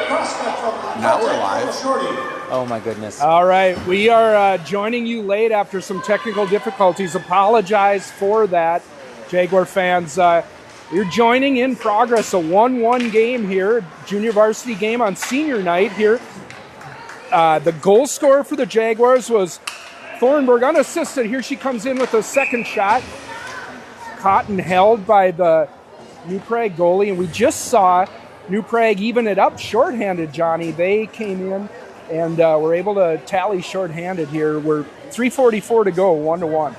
Now we're live. Oh my goodness. All right, we are joining you late after some technical difficulties. Apologize for that, Jaguar fans. You're joining in progress, a 1-1 game here, junior varsity game on senior night here. The goal scorer for the Jaguars was Thornburg, unassisted. Here she comes in with a second shot. Caught and held by the New Prague goalie, and we just saw New Prague even it up shorthanded, Johnny. They came in and were able to tally shorthanded here. We're 3:44 to go, 1-1.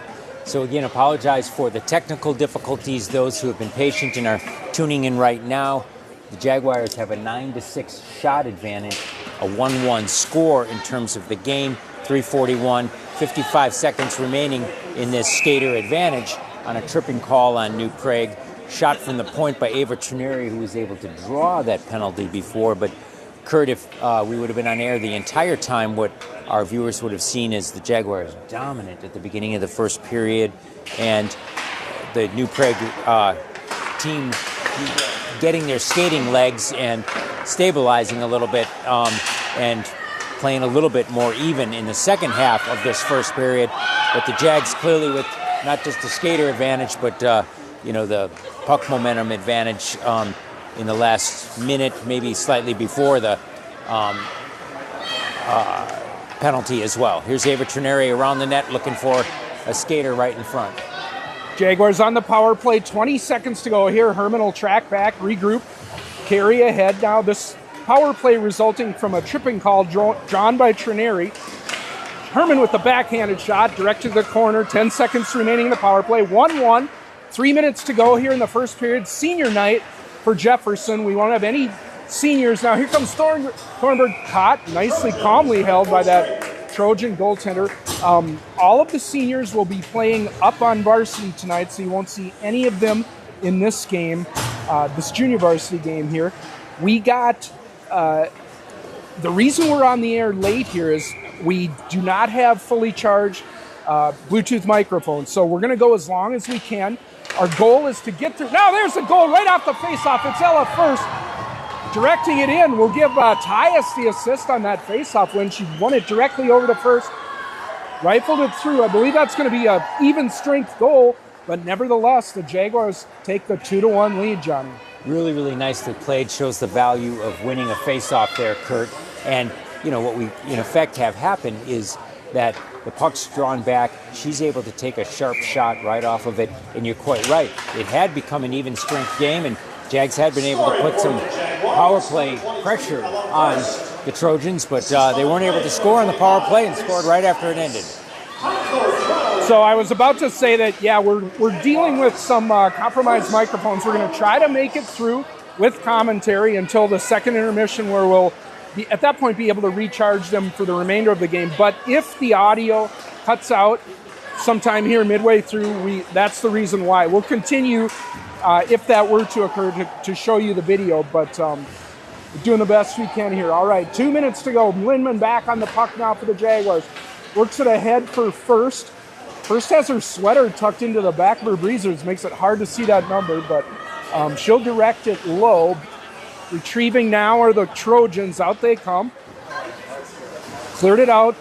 So again, apologize for the technical difficulties. Those who have been patient and are tuning in right now, the Jaguars have a 9-6 shot advantage, a 1-1 score in terms of the game. 3:41, 55 seconds remaining in this skater advantage on a tripping call on New Prague. Shot from the point by Ava Trineri, who was able to draw that penalty before. But Kurt, if we would have been on air the entire time, what our viewers would have seen is the Jaguars dominant at the beginning of the first period, and the New Prague team getting their skating legs and stabilizing a little bit and playing a little bit more even in the second half of this first period. But the Jags clearly with not just the skater advantage, but the puck momentum advantage in the last minute, maybe slightly before the penalty as well. Here's Ava Trineri around the net looking for a skater right in front. Jaguars on the power play, 20 seconds to go here. Herman will track back, regroup, carry ahead. Now this power play resulting from a tripping call drawn by Trineri. Herman with the backhanded shot, direct to the corner, 10 seconds remaining in the power play, 1-1. 3 minutes to go here in the first period. Senior night for Jefferson. We won't have any seniors now. Here comes Thornburg, caught, nicely, calmly held by that Trojan goaltender. All of the seniors will be playing up on varsity tonight, so you won't see any of them in this game, this junior varsity game here. We got, the reason we're on the air late here is we do not have fully charged Bluetooth microphones, so we're going to go as long as we can. Our goal is to get through. Now there's a goal right off the faceoff. It's Ella first, directing it in. We'll give Tyus the assist on that faceoff when she won it directly over to first. Rifled it through. I believe that's going to be an even strength goal, but nevertheless, the Jaguars take the 2-1 lead, Johnny. Really, really nicely played. Shows the value of winning a faceoff there, Kurt. And what we in effect have happen is that the puck's drawn back. She's able to take a sharp shot right off of it, and you're quite right. It had become an even strength game, and Jags had been able to put some power play pressure on the Trojans, but they weren't able to score on the power play and scored right after it ended. So I was about to say that, we're dealing with some compromised microphones. We're going to try to make it through with commentary until the second intermission, where we'll at that point be able to recharge them for the remainder of the game. But if the audio cuts out sometime here midway through, that's the reason why. We'll continue, if that were to occur, to show you the video, but we're doing the best we can here. All right, 2 minutes to go. Lindman back on the puck now for the Jaguars. Works it ahead for First. First has her sweater tucked into the back of her breezers. Makes it hard to see that number, but she'll direct it low. Retrieving now are the Trojans. Out they come. Cleared it out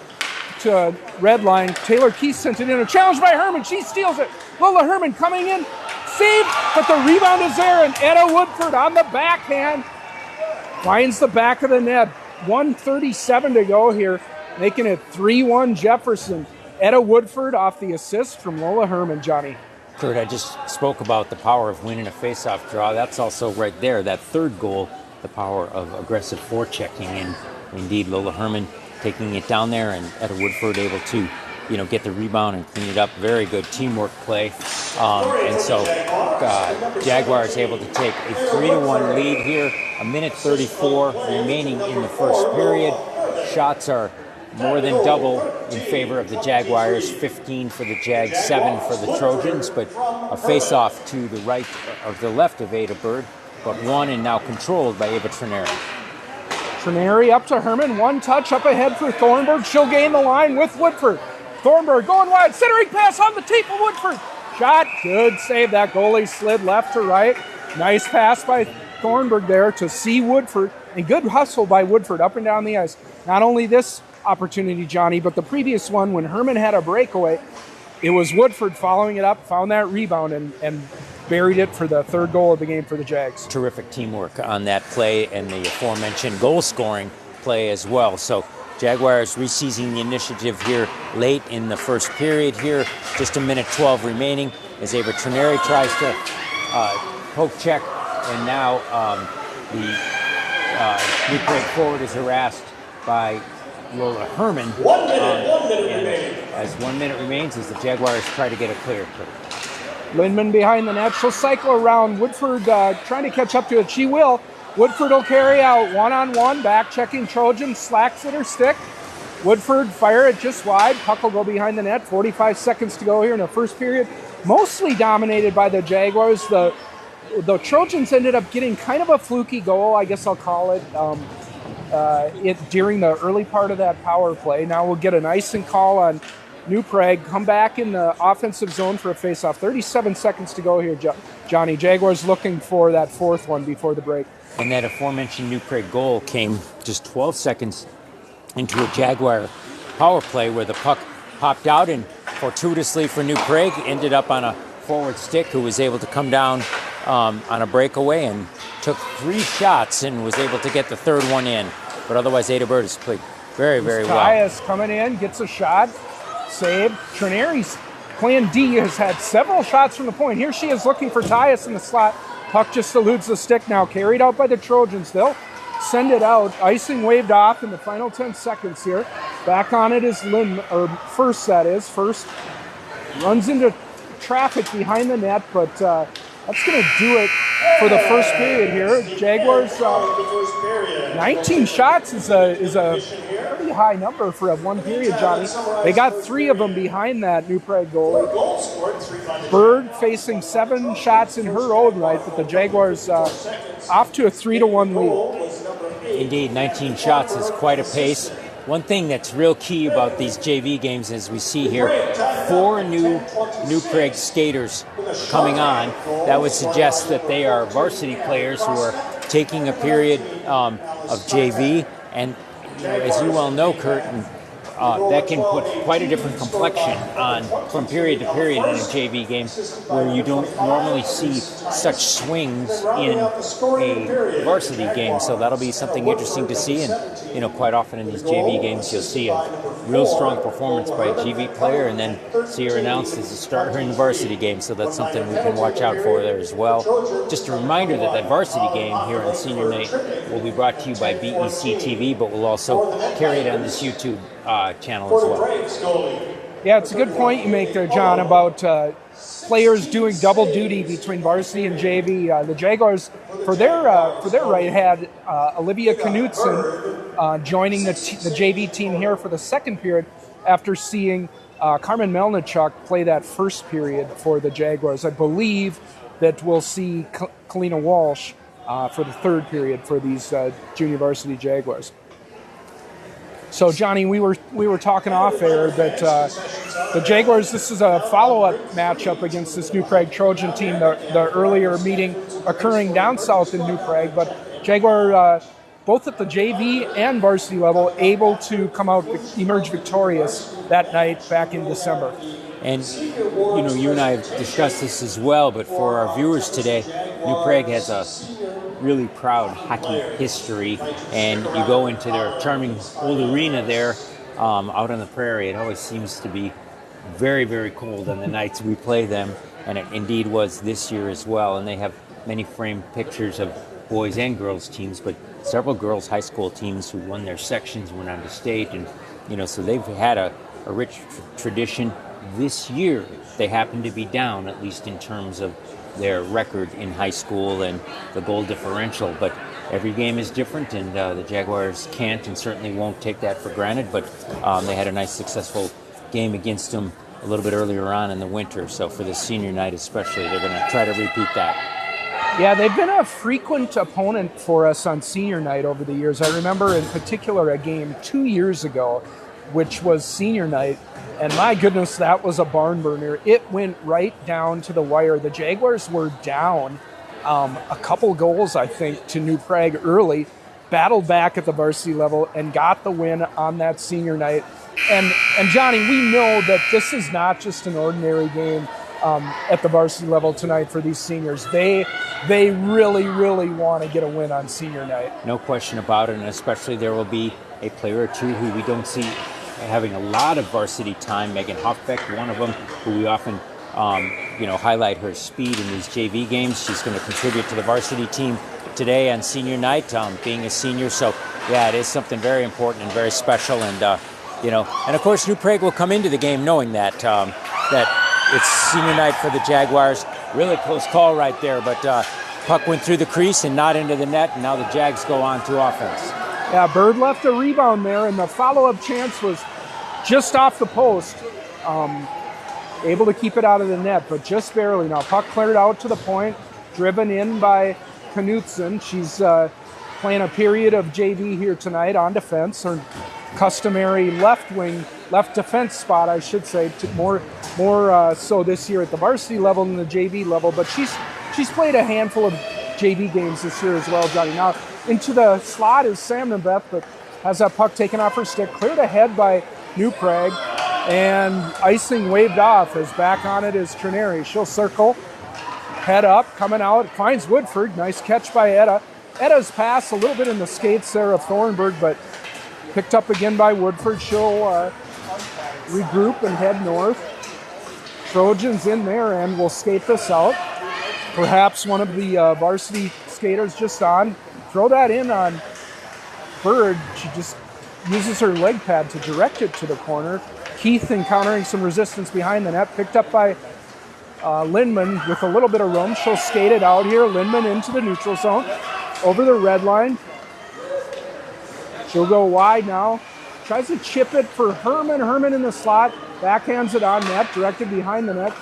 to red line. Taylor Keith sent it in. A challenge by Herman. She steals it. Lola Herman coming in. Saved, but the rebound is there. And Etta Woodford on the backhand finds the back of the net. 1:37 to go here. Making it 3-1 Jefferson. Etta Woodford off the assist from Lola Herman, Johnny. Kurt, I just spoke about the power of winning a faceoff draw. That's also right there, that third goal, the power of aggressive forechecking. And indeed, Lola Herman taking it down there, and Etta Woodford able to, get the rebound and clean it up. Very good teamwork play. And so Jaguars able to take a 3-1 lead here. 1:34 remaining in the first period. Shots are more than double in favor of the Jaguars, 15 for the Jags, 7 for the Trojans, but a face-off to the right or the left of Ada Bird, but won and now controlled by Ava Trineri. Trineri up to Herman, one touch up ahead for Thornburg. She'll gain the line with Woodford. Thornburg going wide, centering pass on the tape of Woodford. Shot, good save. That goalie slid left to right. Nice pass by Thornburg there to see Woodford, and good hustle by Woodford up and down the ice. Not only this opportunity, Johnny, but the previous one when Herman had a breakaway, it was Woodford following it up, found that rebound, and buried it for the third goal of the game for the Jags. Terrific teamwork on that play and the aforementioned goal-scoring play as well. So Jaguars reseizing the initiative here late in the first period here. Just a minute 12 remaining as Ava Trineri tries to poke check, and now the New Prague forward is harassed by Lola Herman. 1 minute remaining. As 1 minute remains, as the Jaguars try to get it clear. Lindman behind the net. She'll cycle around. Woodford trying to catch up to it. She will. Woodford will carry out one-on-one. Back checking Trojan. Slacks at her stick. Woodford fire it just wide. Puck will go behind the net. 45 seconds to go here in the first period. Mostly dominated by the Jaguars. The Trojans ended up getting kind of a fluky goal, I guess I'll call it, during the early part of that power play. Now we'll get an icing call on New Prague, come back in the offensive zone for a faceoff. 37 seconds to go here, Johnny. Jaguars looking for that fourth one before the break. And that aforementioned New Prague goal came just 12 seconds into a Jaguar power play where the puck popped out and fortuitously for New Prague ended up on a forward stick who was able to come down on a breakaway and took 3 shots and was able to get the third one in. But otherwise, Ada Bird has played very, very well. Tyus coming in, gets a shot. Save. Trineri's plan D has had several shots from the point. Here she is looking for Tyus in the slot. Puck just eludes the stick now. Carried out by the Trojans. They'll send it out. Icing waved off in the final 10 seconds here. Back on it is First, that is. First runs into traffic behind the net, but that's going to do it for the first period here. Jaguars, 19 shots is a pretty high number for a one period, Johnny. They got 3 of them behind that New Prague goalie. Bird facing 7 shots in her own right, but the Jaguars off to a 3-1 lead. Indeed, 19 shots is quite a pace. One thing that's real key about these JV games, as we see here, 4 new Prague skaters coming on. That would suggest that they are varsity players who are taking a period of JV. And as you well know, Kurt, that can put quite a different complexion on from period to period in a JV game, where you don't normally see such swings in a varsity game. So that'll be something interesting to see. And quite often in these JV games, you'll see a real strong performance by a JV player, and then see her announced as a starter in the varsity game. So that's something we can watch out for there as well. Just a reminder that varsity game here on senior night will be brought to you by BEC TV, but we'll also carry it on this YouTube channel as well. Yeah, it's a good point you make there, John, about players doing double duty between varsity and JV. The Jaguars, for their right, had Olivia Knutson joining the JV team here for the second period after seeing Carmen Melnichuk play that first period for the Jaguars. I believe that we'll see Kalina Walsh for the third period for these junior varsity Jaguars. So, Johnny, we were talking off air that the Jaguars, this is a follow-up matchup against this New Prague Trojan team, the earlier meeting occurring down south in New Prague, but Jaguar, both at the JV and varsity level, able to emerge victorious that night back in December. And, you and I have discussed this as well, but for our viewers today, New Prague has a really proud hockey history, and you go into their charming old arena there out on the prairie. It always seems to be very, very cold on the nights we play them, and it indeed was this year as well. And they have many framed pictures of boys and girls teams, but several girls high school teams who won their sections, went on to state, and so they've had a rich tradition. This year they happen to be down, at least in terms of their record in high school and the goal differential, but every game is different, and the Jaguars can't and certainly won't take that for granted. But they had a nice successful game against them a little bit earlier on in the winter, so for the senior night especially, they're going to try to repeat that. Yeah, they've been a frequent opponent for us on senior night over the years. I remember in particular a game 2 years ago, which was senior night, and my goodness, that was a barn burner. It went right down to the wire. The Jaguars were down a couple goals, I think, to New Prague early, battled back at the varsity level, and got the win on that senior night. And Johnny, we know that this is not just an ordinary game at the varsity level tonight for these seniors. They really, really want to get a win on senior night. No question about it, and especially there will be a player or two who we don't see having a lot of varsity time. Megan Huffbeck, one of them, who we often highlight her speed in these JV games. She's going to contribute to the varsity team today on senior night, being a senior. So, yeah, it is something very important and very special. And, and of course, New Prague will come into the game knowing that it's senior night for the Jaguars. Really close call right there, but puck went through the crease and not into the net, and now the Jags go on to offense. Yeah, Bird left a rebound there, and the follow-up chance was just off the post. Able to keep it out of the net, but just barely. Now puck cleared out to the point, driven in by Knutson. She's playing a period of JV here tonight on defense. Her customary left defense spot, I should say, more so this year at the varsity level than the JV level. But she's played a handful of JV games this year as well, Johnny. Now into the slot is Samnenbeth, but has that puck taken off her stick, cleared ahead by New Prague. And icing waved off, as back on it is Trineri. She'll circle, head up, coming out, finds Woodford. Nice catch by Etta. Etta's pass a little bit in the skates there of Thornburg, but picked up again by Woodford. She'll regroup and head north. Trojans in there and will skate this out. Perhaps one of the varsity skaters just on. Throw that in on Bird. She just uses her leg pad to direct it to the corner. Keith encountering some resistance behind the net, picked up by Lindman with a little bit of room. She'll skate it out here. Lindman into the neutral zone, over the red line. She'll go wide now. Tries to chip it for Herman. Herman in the slot. Backhands it on net, directed behind the net.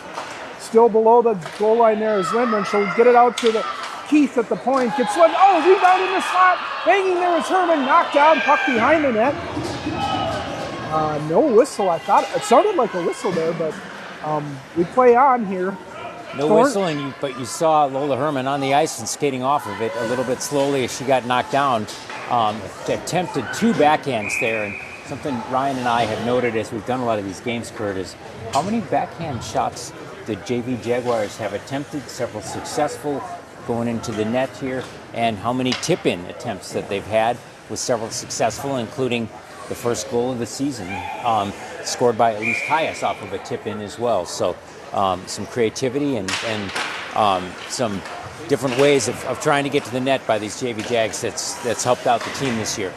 Still below the goal line there is Lindman. She'll get it out to the Keith at the point. Gets one. Oh, rebound in the slot. Banging there is Herman. Knocked down. Puck behind the net. No whistle. I thought it sounded like a whistle there, but we play on here. No whistle, but you saw Lola Herman on the ice and skating off of it a little bit slowly as she got knocked down. Attempted two backhands there, and something Ryan and I have noted as we've done a lot of these games, Kurt, is how many backhand shots the JV Jaguars have attempted, several successful going into the net here, and how many tip-in attempts that they've had with several successful, including the first goal of the season, scored by Elise Tyus off of a tip-in as well. So some creativity and some different ways of trying to get to the net by these JV Jags that's helped out the team this year.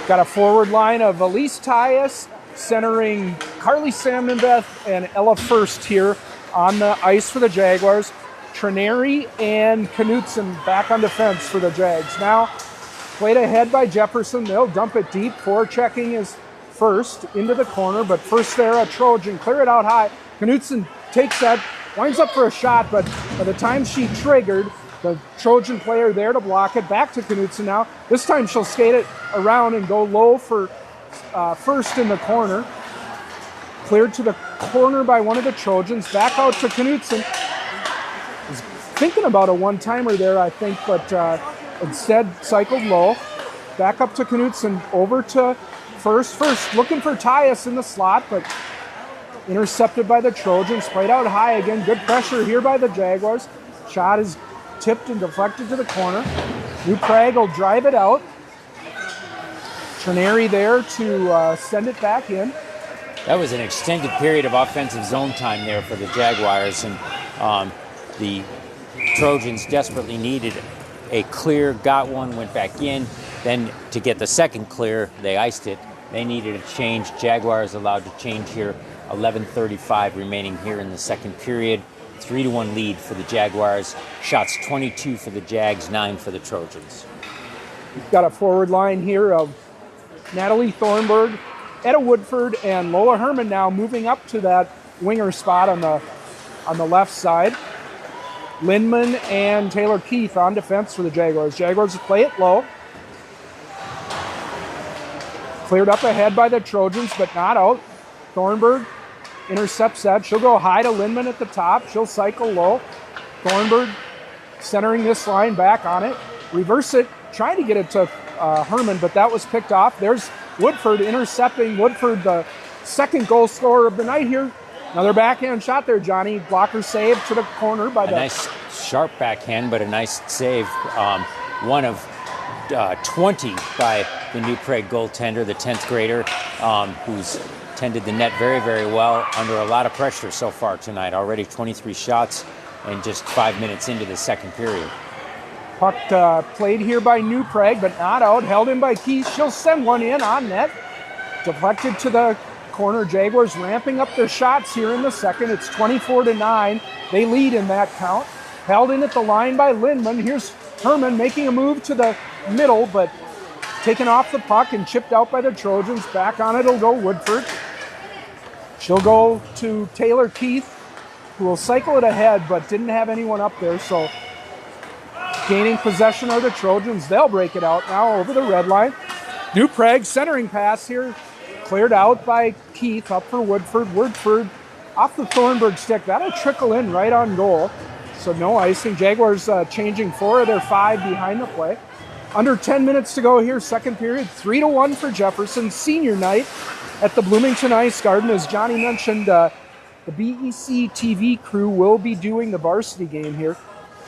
Got a forward line of Elise Tyus, centering Carly Samnenbeth and Ella First here on the ice for the Jaguars. Trineri and Knutson back on defense for the Jags. Now played ahead by Jefferson. They'll dump it deep. Forechecking is First into the corner, but first there a Trojan. Clear it out high. Knutson takes that, winds up for a shot, but by the time she triggered, the Trojan player there to block it. Back to Knutson now. This time she'll skate it around and go low for First in the corner. Cleared to the corner by one of the Trojans. Back out to Knutson. Was thinking about a one-timer there, I think, but instead cycled low. Back up to Knutson. Over to First looking for Tyus in the slot, but intercepted by the Trojans. Played out high again. Good pressure here by the Jaguars. Shot is tipped and deflected to the corner. New Prague will drive it out. Trineri there to send it back in. That was an extended period of offensive zone time there for the Jaguars, and the Trojans desperately needed a clear, got one, went back in. Then to get the second clear, they iced it. They needed a change. Jaguars allowed to change here. 11:35 remaining here in the second period. 3-1 lead for the Jaguars. Shots 22 for the Jags, 9 for the Trojans. We've got a forward line here of Natalie Thornburg, Etta Woodford, and Lola Herman now moving up to that winger spot on the left side. Lindman and Taylor Keith on defense for the Jaguars. Jaguars play it low. Cleared up ahead by the Trojans, but not out. Thornburg intercepts that. She'll go high to Lindman at the top. She'll cycle low. Thornburg centering this line back on it. Reverse it, trying to get it to Herman, but that was picked off. There's Woodford intercepting. Woodford, the second goal scorer of the night here. Another backhand shot there, Johnny. Blocker save to the corner by a nice sharp backhand, but a nice save. One of 20 by the New Prague goaltender, the 10th grader, who's tended the net very, very well under a lot of pressure so far tonight. Already 23 shots and just 5 minutes into the second period. Puck played here by New Prague, but not out. Held in by Keith. She'll send one in on net. Deflected to the corner. Jaguars ramping up their shots here in the second. It's 24-9. They lead in that count. Held in at the line by Lindman. Here's Herman making a move to the middle, but taken off the puck and chipped out by the Trojans. Back on it will go Woodford. She'll go to Taylor Keith, who will cycle it ahead, but didn't have anyone up there, so gaining possession of the Trojans. They'll break it out now over the red line. New Prague centering pass here, cleared out by Keith, up for Woodford. Woodford off the Thornburg stick. That'll trickle in right on goal, so no icing. Jaguars changing 4 of their 5 behind the play. Under 10 minutes to go here, second period. 3-1 for Jefferson. Senior night at the Bloomington Ice Garden. As Johnny mentioned, the BEC TV crew will be doing the varsity game here.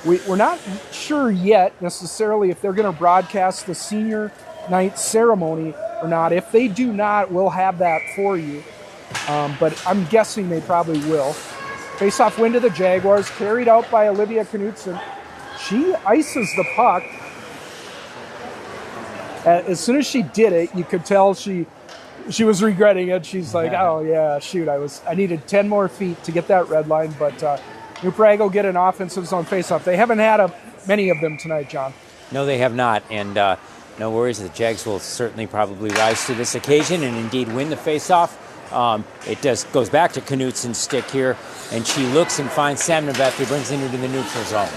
We're not sure yet necessarily if they're going to broadcast the senior night ceremony or not. If they do not, we'll have that for you. But I'm guessing they probably will. Face-off win to the Jaguars, carried out by Olivia Knutson. She ices the puck. As soon as she did it, you could tell she was regretting it. She's like, oh yeah, shoot, I needed 10 more feet to get that red line, but New Prague will get an offensive zone faceoff. They haven't had many of them tonight, John. No, they have not, and no worries. The Jags will certainly probably rise to this occasion and indeed win the faceoff. It goes back to Knutson's stick here, and she looks and finds Samneveth, who brings it into the neutral zone.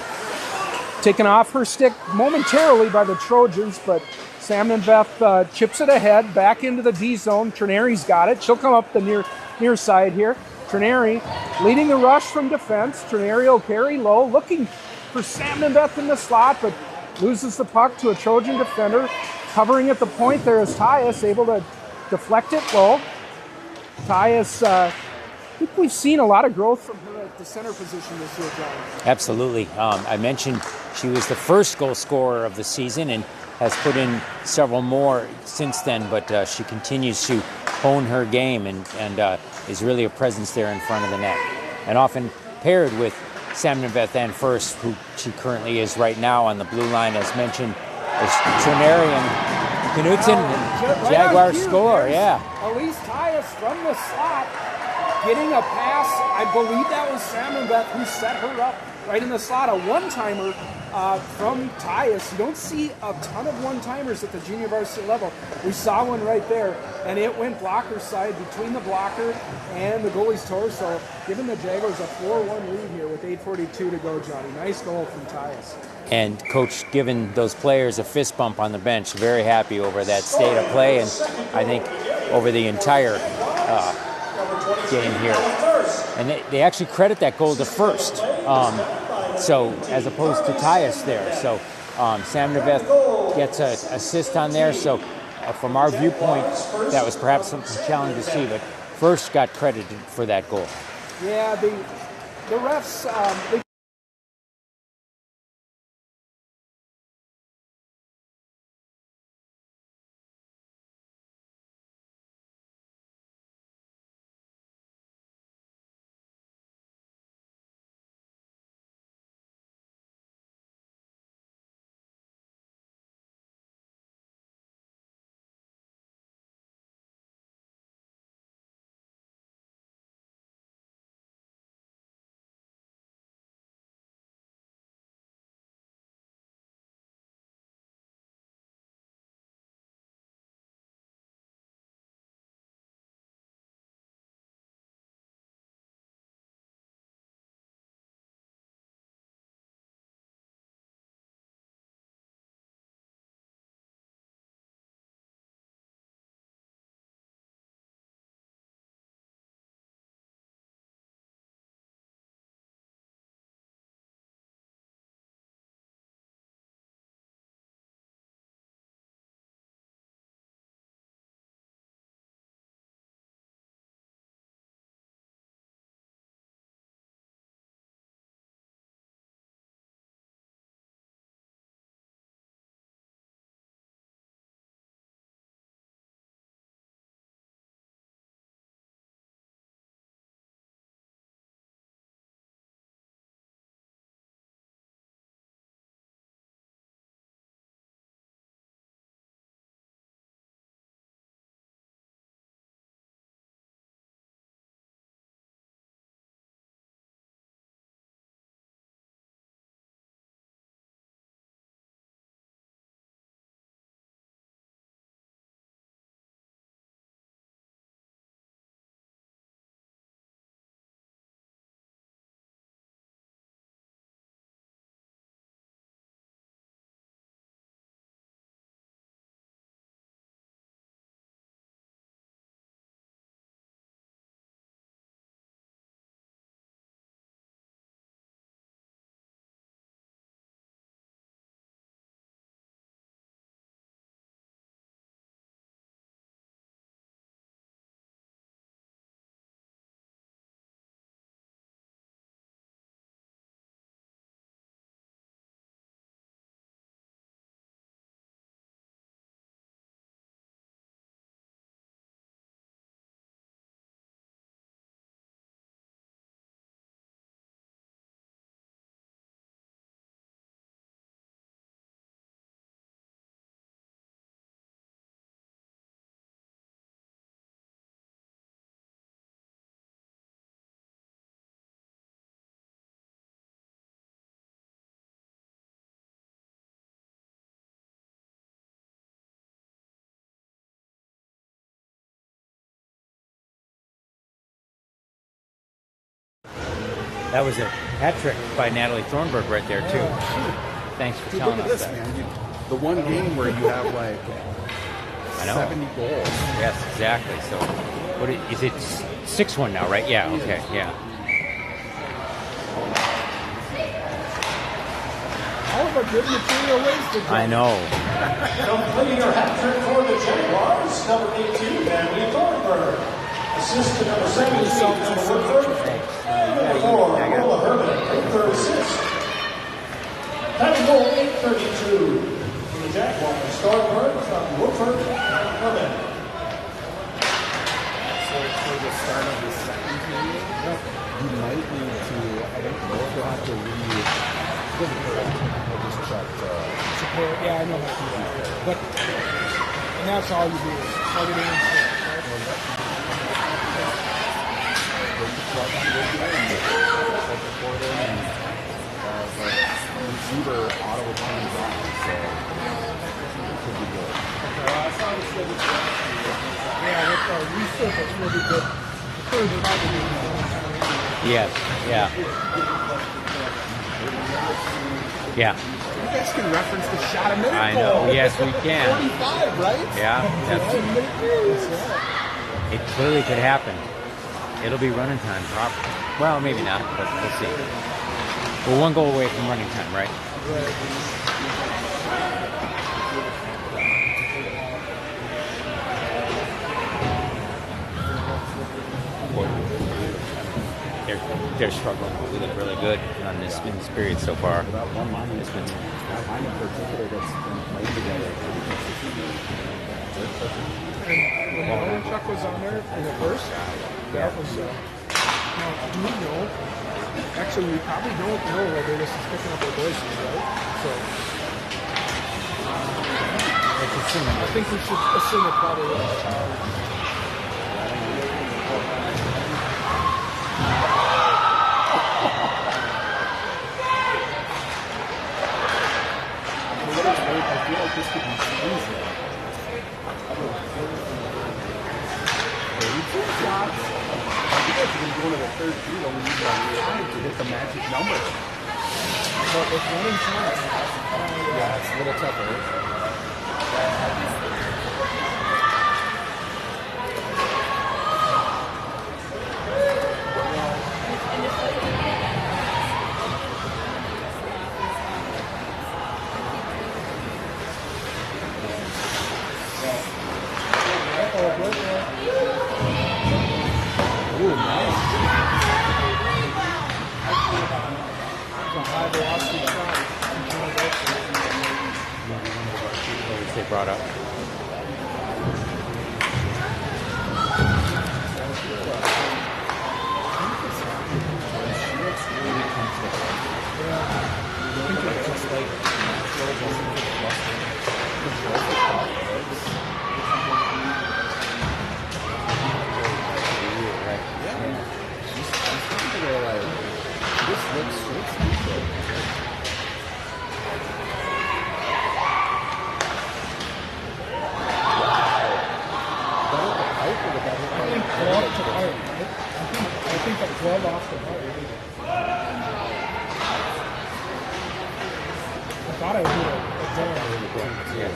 Taken off her stick momentarily by the Trojans, but Samneveth chips it ahead, back into the D zone. Trenari's got it. She'll come up the near side here. Trenari leading the rush from defense. Trenari will carry low, looking for Samneveth in the slot, but loses the puck to a Trojan defender. Covering at the point there is Tyus, able to deflect it low. Tyus, I think we've seen a lot of growth from her at the center position this year, John. Absolutely. I mentioned she was the first goal scorer of the season and has put in several more since then, but she continues to hone her game and is really a presence there in front of the net. And often paired with Samneveth and First, who she currently is right now on the blue line, as mentioned, is Trenari and Knutson, and Jaguars score, yeah. Elise Tyus from the slot, getting a pass. I believe that was Samneveth who set her up right in the slot. A one-timer from Tyus. You don't see a ton of one-timers at the junior varsity level. We saw one right there, and it went blocker side between the blocker and the goalie's torso, giving the Jaguars a 4-1 lead here with 8:42 to go, Johnny. Nice goal from Tyus. And Coach giving those players a fist bump on the bench. Very happy over that state of play, and I think over the entire game here. And they actually credit that goal to First, so as opposed to Tyus there. So Samneveth gets an assist on there. So from our viewpoint, that was perhaps something challenging to see, but First got credited for that goal. Yeah, the refs, they That was a hat trick by Natalie Thornburg right there too. Thanks for telling Look at us this, that. man. The one game where you have like I know. 70 goals. Yes, exactly. So, what is it? 6-1 now, right? Yeah. Okay. Yeah. All of our good material wasted. I know. Completing her hat trick for the Jaguars, number 18, Natalie Thornburg. Assist to number 17, number Woodford. And number 4, Lola Herman, her third assist. Time goal 8:32 for the Jaguars. Thornburg from Woodford and Herman. So for the start of the second period, you might need to, I don't know if you'll have to I just checked. Support. Yeah, I know how to do that. But, and that's all you do is plug it in and plug. Receiver auto turns on, so it could be good. Yeah, with our resurface will be good. Further Yes. Yeah. Yeah. You guys can reference the shot a minute I know. goal. Yes, we can. 45, right? Yeah. It clearly could happen. It'll be running time, probably. Well, maybe not, but we'll see. We're one goal away from running time, right? They're struggling. We look really good on this in this period so far. That one line in particular that's been playing together. When the other truck was on there in the first, that was, now, do we know? Actually, we probably don't know whether this is picking up our voices, right? So, I think we should assume it probably is. I feel like this could be easy. 32 shots. I think that's going to go into the third period. Only need 5 to hit the magic number. But with running time, Yeah, it's a little tougher. ooh, nice. It's a high velocity shot. They brought up. I think that glove off the heart. I thought I would do a Yeah.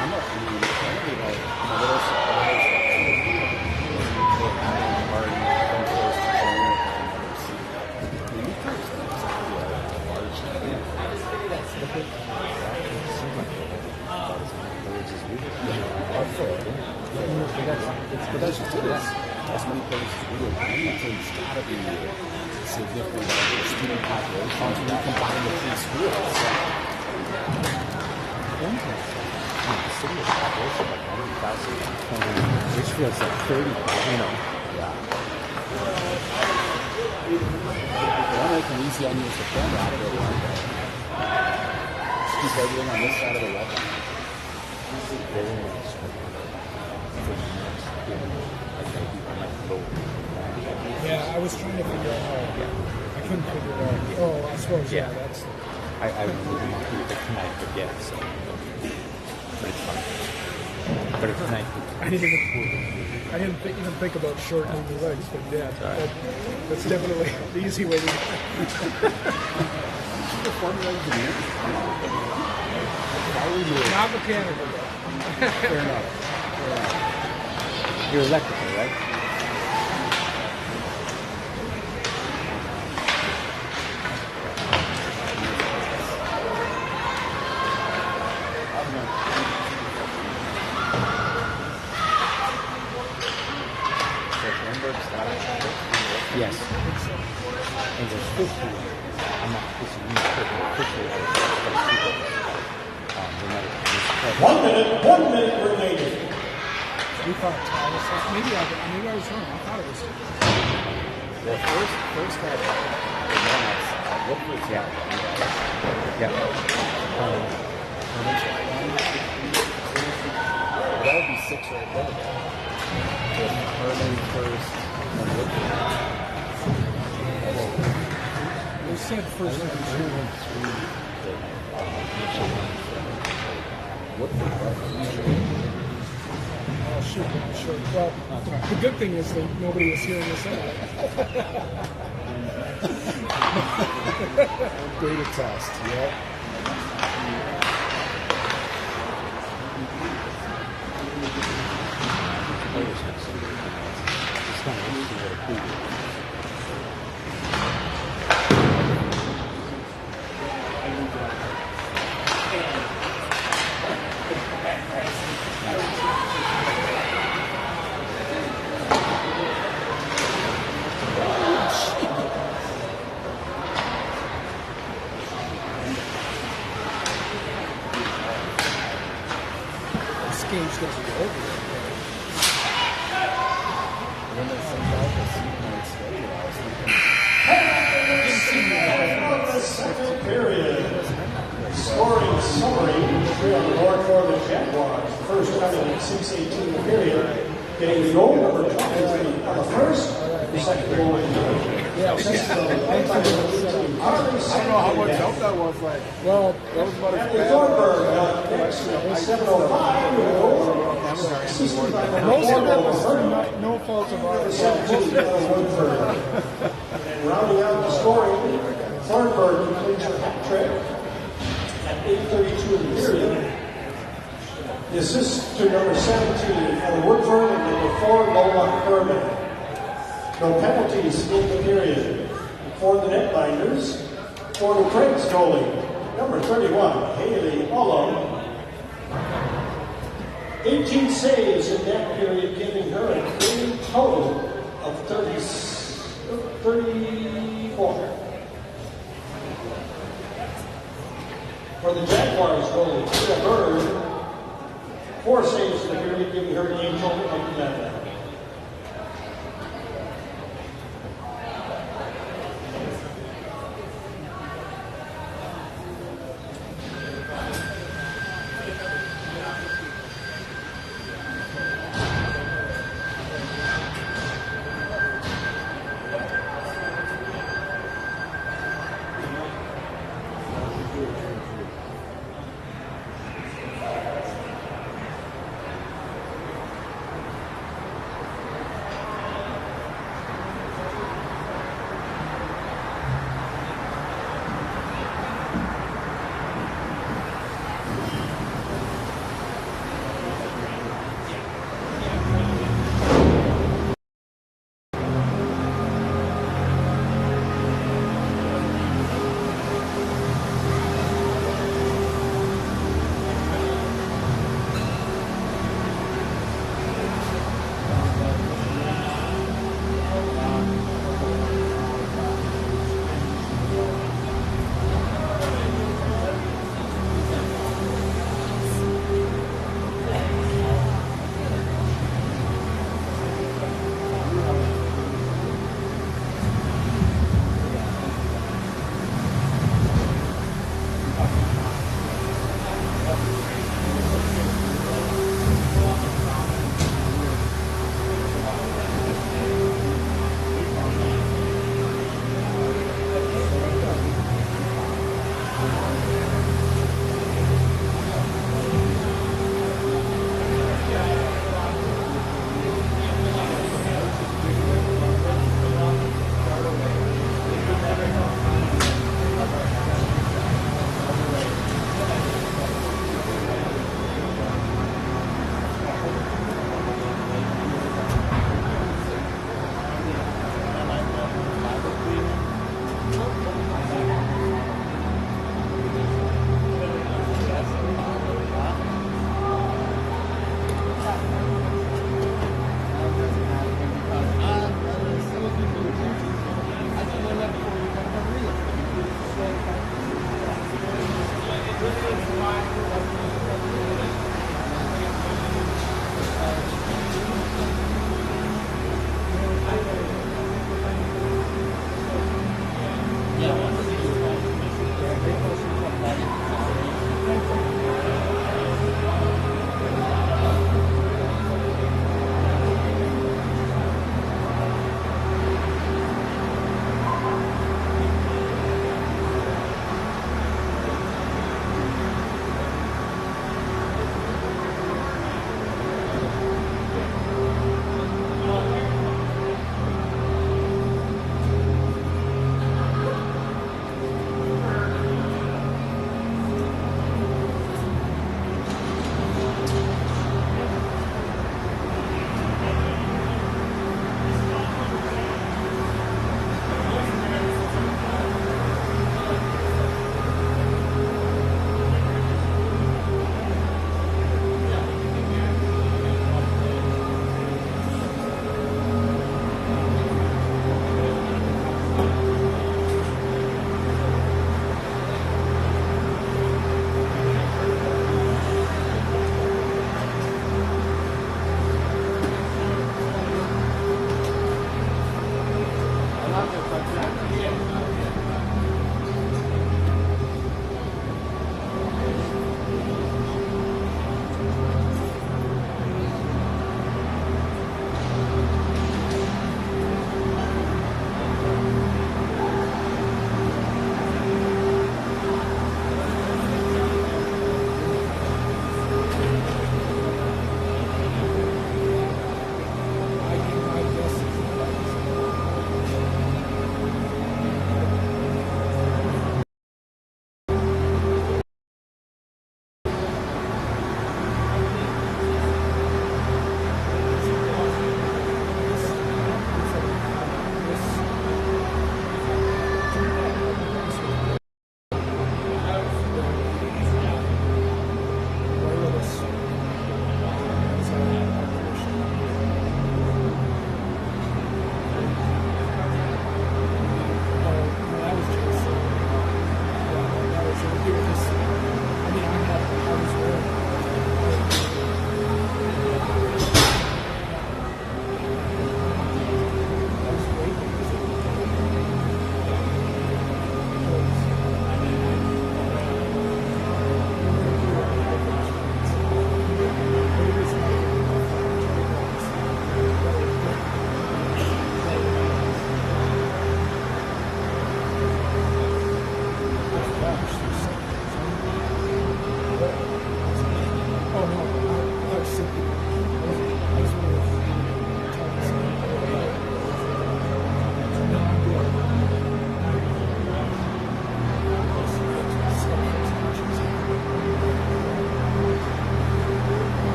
I'm a little surprised that they haven't already come close to going with another seed. I mean, New Prague seems to be a large team. But that's just it. As many players as we do. New Prague's got to be significant about the student population when you combine the three schools. The city is population like 100,000. Which feels like 30, you know. Yeah. Don't make an easy onions to film out of it. Keep everything on this side of the weapon. Yeah, I was trying to figure out how. I couldn't figure it out. Oh, I suppose, yeah, that's. I really want to do it tonight, but yeah, so. But it's fun. But it's tonight. I didn't even think about shortening the legs, but yeah, that's definitely the easy way to do it. Not mechanical. Fair enough. You're electrical, right? Yes. And there's 50. I'm not officially 1 minute remaining. We thought Thomas. Maybe I was wrong. I thought it was. The first guy what was Yeah. that would be 6 right there. With Herman first and Woodford. We said first and two. Oh shoot! I'm sure. Well, the good thing is that nobody was hearing us anyway. Data test, yep. This game's going to be over. When they sent out the sequence schedule, I was thinking, Second period. Scoring summary. Here on the board for the Jaguars. First coming at 6:18 period. Getting the goal number 23 on the first. The second goal in the Yeah, I don't know how much help that was. Like, well, that was about as Anthony bad. Thornburg next at 7:05 with a goal. Assisted by number most 4 of that goal was Herman. no fault of ours. 17 Woodford. And rounding out the scoring, Thornburg completes her hat trick at 8:32 in the period. The assist to number 17, Heather Woodford, and number 4, Lola Herman. No penalties in the period. For the netbinders, for the Craig's goalie, number 31, Haley Ullum. 18 saves in that period, giving her a clean total of 34. For the Jaguars goalie, Tina Bird, 4 saves in the period, giving her a game total of 11.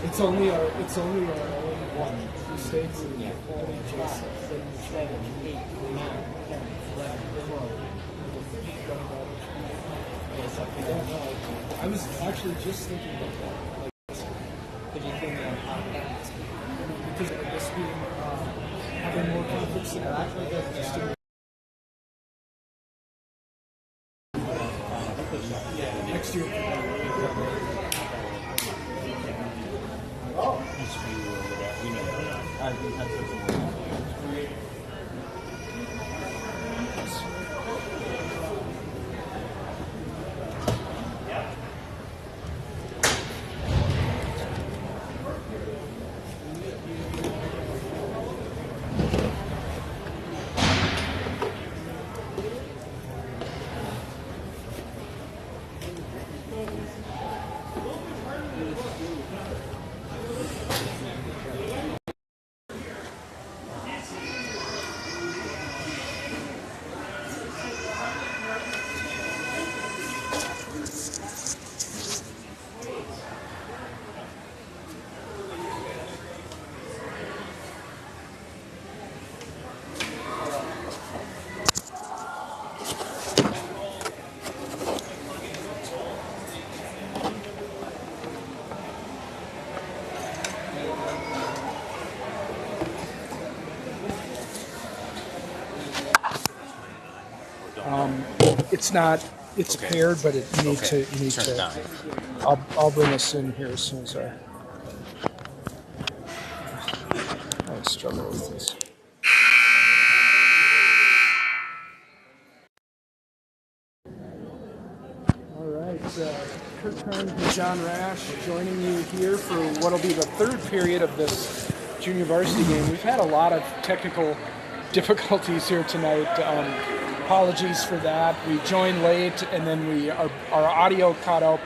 It's only our one. Two states and only just 7, 8, 9, 10, 11, 12. I was actually just thinking about that. Because of this being having more conflicts than actually just next year. It's not. It's Okay. paired, but it you need Okay. to. You need Turn it to. on. I'll bring us in here as soon as I struggle with this. All right, Kurt Carnes and John Rash joining you here for what will be the third period of this junior varsity game. We've had a lot of technical difficulties here tonight. Apologies for that. We joined late, and then our audio cut out.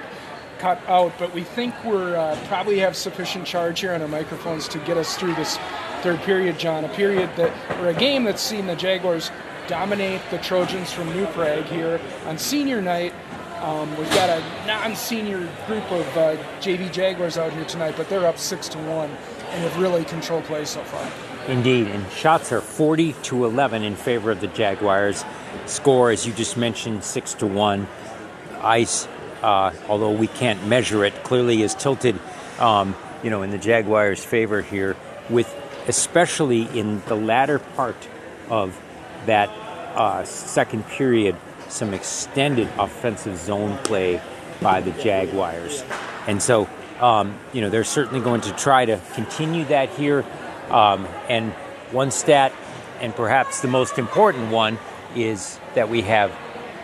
But we think we're probably have sufficient charge here on our microphones to get us through this third period, John. A game that's seen the Jaguars dominate the Trojans from New Prague here on senior night. We've got a non-senior group of JV Jaguars out here tonight, but they're up 6-1 and have really controlled play so far. Indeed, and shots are 40-11 in favor of the Jaguars. Score, as you just mentioned, 6-1. Ice, although we can't measure it, clearly is tilted, in the Jaguars' favor here, with especially in the latter part of that second period, some extended offensive zone play by the Jaguars. And so, they're certainly going to try to continue that here. And one stat, and perhaps the most important one, is that we have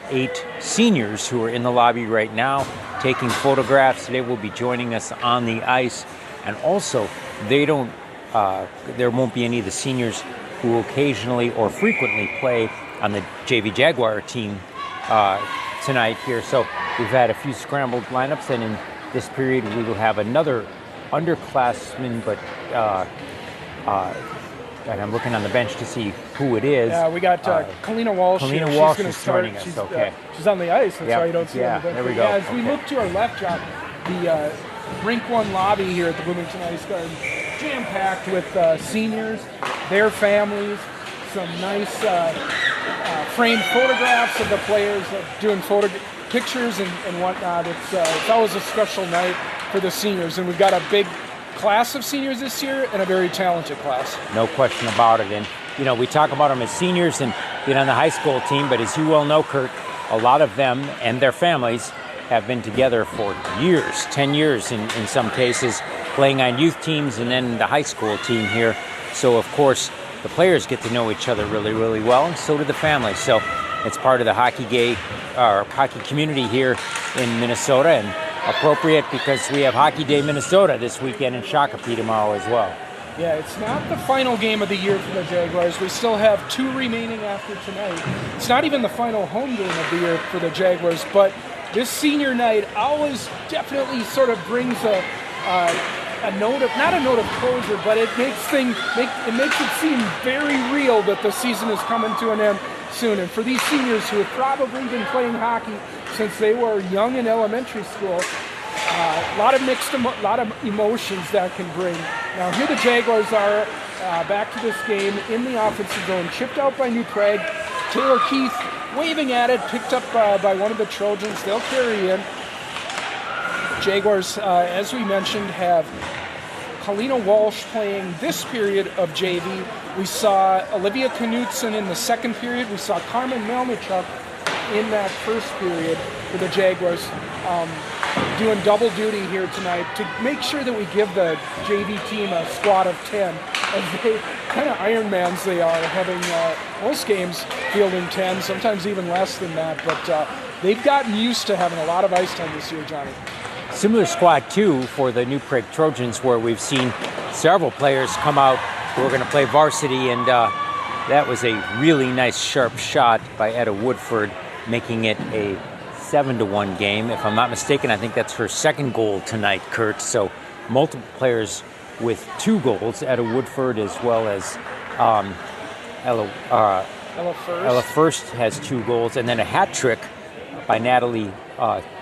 8 seniors who are in the lobby right now taking photographs. They will be joining us on the ice. And also, there won't be any of the seniors who occasionally or frequently play on the JV Jaguar team tonight here. So we've had a few scrambled lineups, and in this period we will have another underclassman, but and I'm looking on the bench to see who it is. Yeah, we got Kalina Walsh. Kalina Walsh she's is start. joining us. She's, Okay. She's on the ice. That's why you don't see her on the bench. There we go. Yeah, as we look to our left, John, the Rink 1 lobby here at the Bloomington Ice Garden, jam-packed with seniors, their families, some nice framed photographs of the players doing pictures and whatnot. It's always a special night for the seniors, and we've got a big class of seniors this year and a very talented class. No question about it. And, we talk about them as seniors and being on the high school team, but as you well know, Kurt, a lot of them and their families have been together for years, 10 years in some cases, playing on youth teams and then the high school team here. So, of course, the players get to know each other really, really well, and so do the families. So it's part of the hockey community here in Minnesota, and appropriate because we have Hockey Day Minnesota this weekend in Shakopee tomorrow as well. Yeah, it's not the final game of the year for the Jaguars. We still have 2 remaining after tonight. It's not even the final home game of the year for the Jaguars, but this senior night always definitely sort of brings a not a note of closure, but it makes it seem very real that the season is coming to an end soon. And for these seniors who have probably been playing hockey since they were young in elementary school, a lot of emotions that can bring. Now here the Jaguars are back to this game in the offensive zone, chipped out by New Prague. Taylor Keith waving at it, picked up by one of the Trojans. They'll carry in. Jaguars, as we mentioned, have Kalina Walsh playing this period of JV. We saw Olivia Knutson in the second period. We saw Carmen Melnichuk in that first period for the Jaguars, doing double duty here tonight to make sure that we give the JV team a squad of 10, as they kind of Ironmans they are, having most games fielding 10, sometimes even less than that, but they've gotten used to having a lot of ice time this year, Johnny. Similar squad, too, for the New Prague Trojans, where we've seen several players come out who are going to play varsity, and that was a really nice, sharp shot by Etta Woodford, making it a 7-1 game. If I'm not mistaken, I think that's her second goal tonight, Kurt. So multiple players with 2 goals, Etta Woodford as well as Ella First has 2 goals, and then a hat trick by Natalie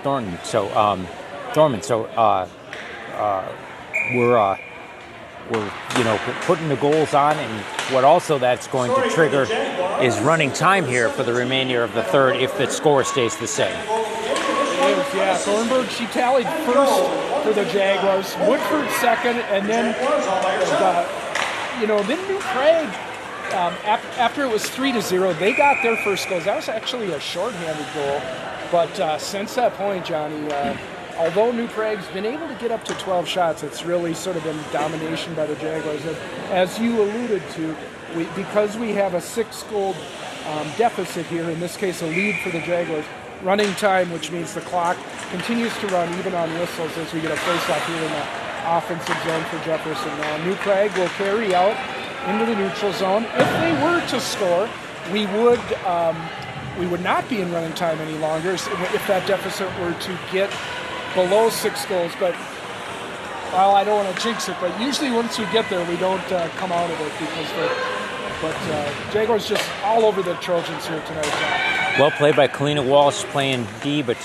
Thornton. So we're putting the goals on, and what also that's going to trigger is running time here for the remainder of the third if the score stays the same. It is, yeah. Thornburg, she tallied first for the Jaguars, Woodford second, and then then New Prague, after it was 3-0, they got their first goals. That was actually a shorthanded goal, but since that point, Johnny, although New Prague's been able to get up to 12 shots, it's really sort of been domination by the Jaguars. And as you alluded to, because we have a 6-goal deficit here, in this case a lead for the Jaguars, running time, which means the clock continues to run even on whistles as we get a face-off here in the offensive zone for Jefferson. Now New Prague will carry out into the neutral zone. If they were to score, we would not be in running time any longer if that deficit were to get below 6 goals, but I don't want to jinx it, but usually once we get there, we don't come out of it Jaguars just all over the Trojans here tonight. Well played by Kalina Walsh playing D, but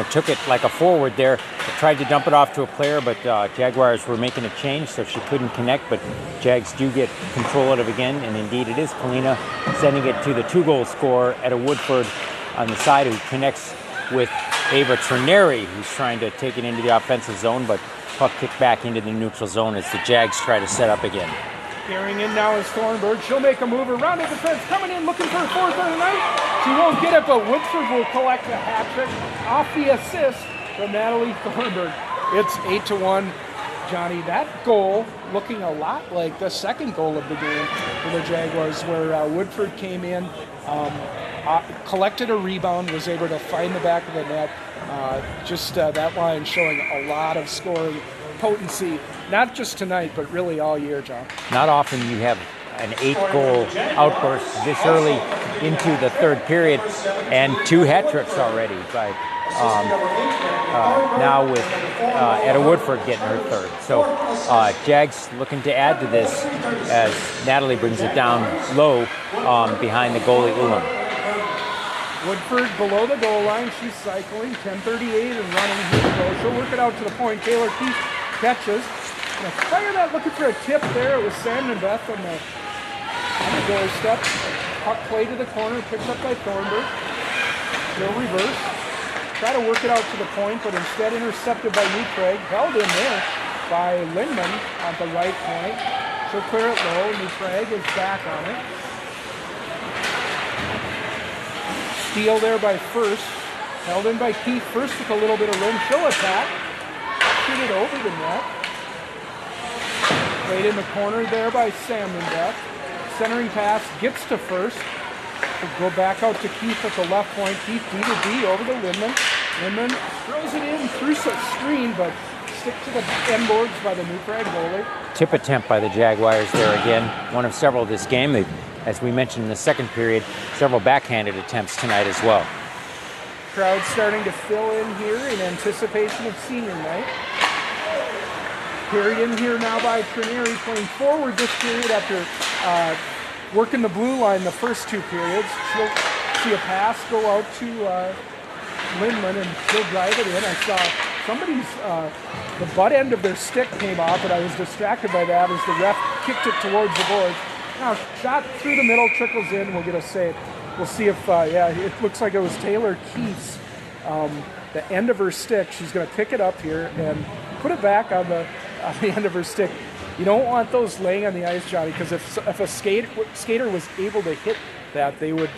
took it like a forward there. Tried to dump it off to a player, but Jaguars were making a change, so she couldn't connect, but Jags do get control of it again, and indeed it is Kalina sending it to the 2-goal scorer at a Woodford on the side, who connects with Ava Trineri, who's trying to take it into the offensive zone, but puck kicked back into the neutral zone as the Jags try to set up again. Carrying in now is Thornburg. She'll make a move around the defense, coming in looking for a fourth of the night. She won't get it, but Woodford will collect a hat trick off the assist from Natalie Thornburg. It's 8-1. Johnny, that goal looking a lot like the second goal of the game for the Jaguars, where Woodford came in, collected a rebound, was able to find the back of the net. That line showing a lot of scoring potency, not just tonight, but really all year, John. Not often you have an 8-goal outburst this early into the third period, and 2 hat tricks already by now with Etta Woodford getting her third. So Jags looking to add to this as Natalie brings it down low behind the goalie Ulam. Woodford below the goal line. She's cycling, 10:38 and running. Here we go. She'll work it out to the point. Taylor Keith catches. Gonna fire that, looking for a tip there. It was Sam and Beth on the doorstep. Puck play to the corner, picked up by Thornburg. She'll reverse. Try to work it out to the point, but instead intercepted by New Prague. Held in there by Lindman at the right point. She'll clear it low. New Prague is back on it. Steal there by First. Held in by Keith. First with a little bit of room. She'll attack. Shoot it over the net. Played in the corner there by Sam and Beth. Centering pass gets to First. We'll go back out to Keith at the left point. Keith D to D over to Lindman. Lindman throws it in through some screen, but stick to the end boards by the New Prague goalie. Tip attempt by the Jaguars there again. One of several this game. They, as we mentioned in the second period, several backhanded attempts tonight as well. Crowd starting to fill in here in anticipation of senior night. Carried in here now by Trineri, playing forward this period after working the blue line the first 2 periods. She'll see a pass go out to Lindman, and she'll drive it in. I saw somebody's, the butt end of their stick came off, and I was distracted by that as the ref kicked it towards the boards. Now, shot through the middle, trickles in, we'll get a save. We'll see if, it looks like it was Taylor Keith's, the end of her stick. She's going to pick it up here and put it back on the end of her stick. You don't want those laying on the ice, Johnny, because if a skater was able to hit that, they would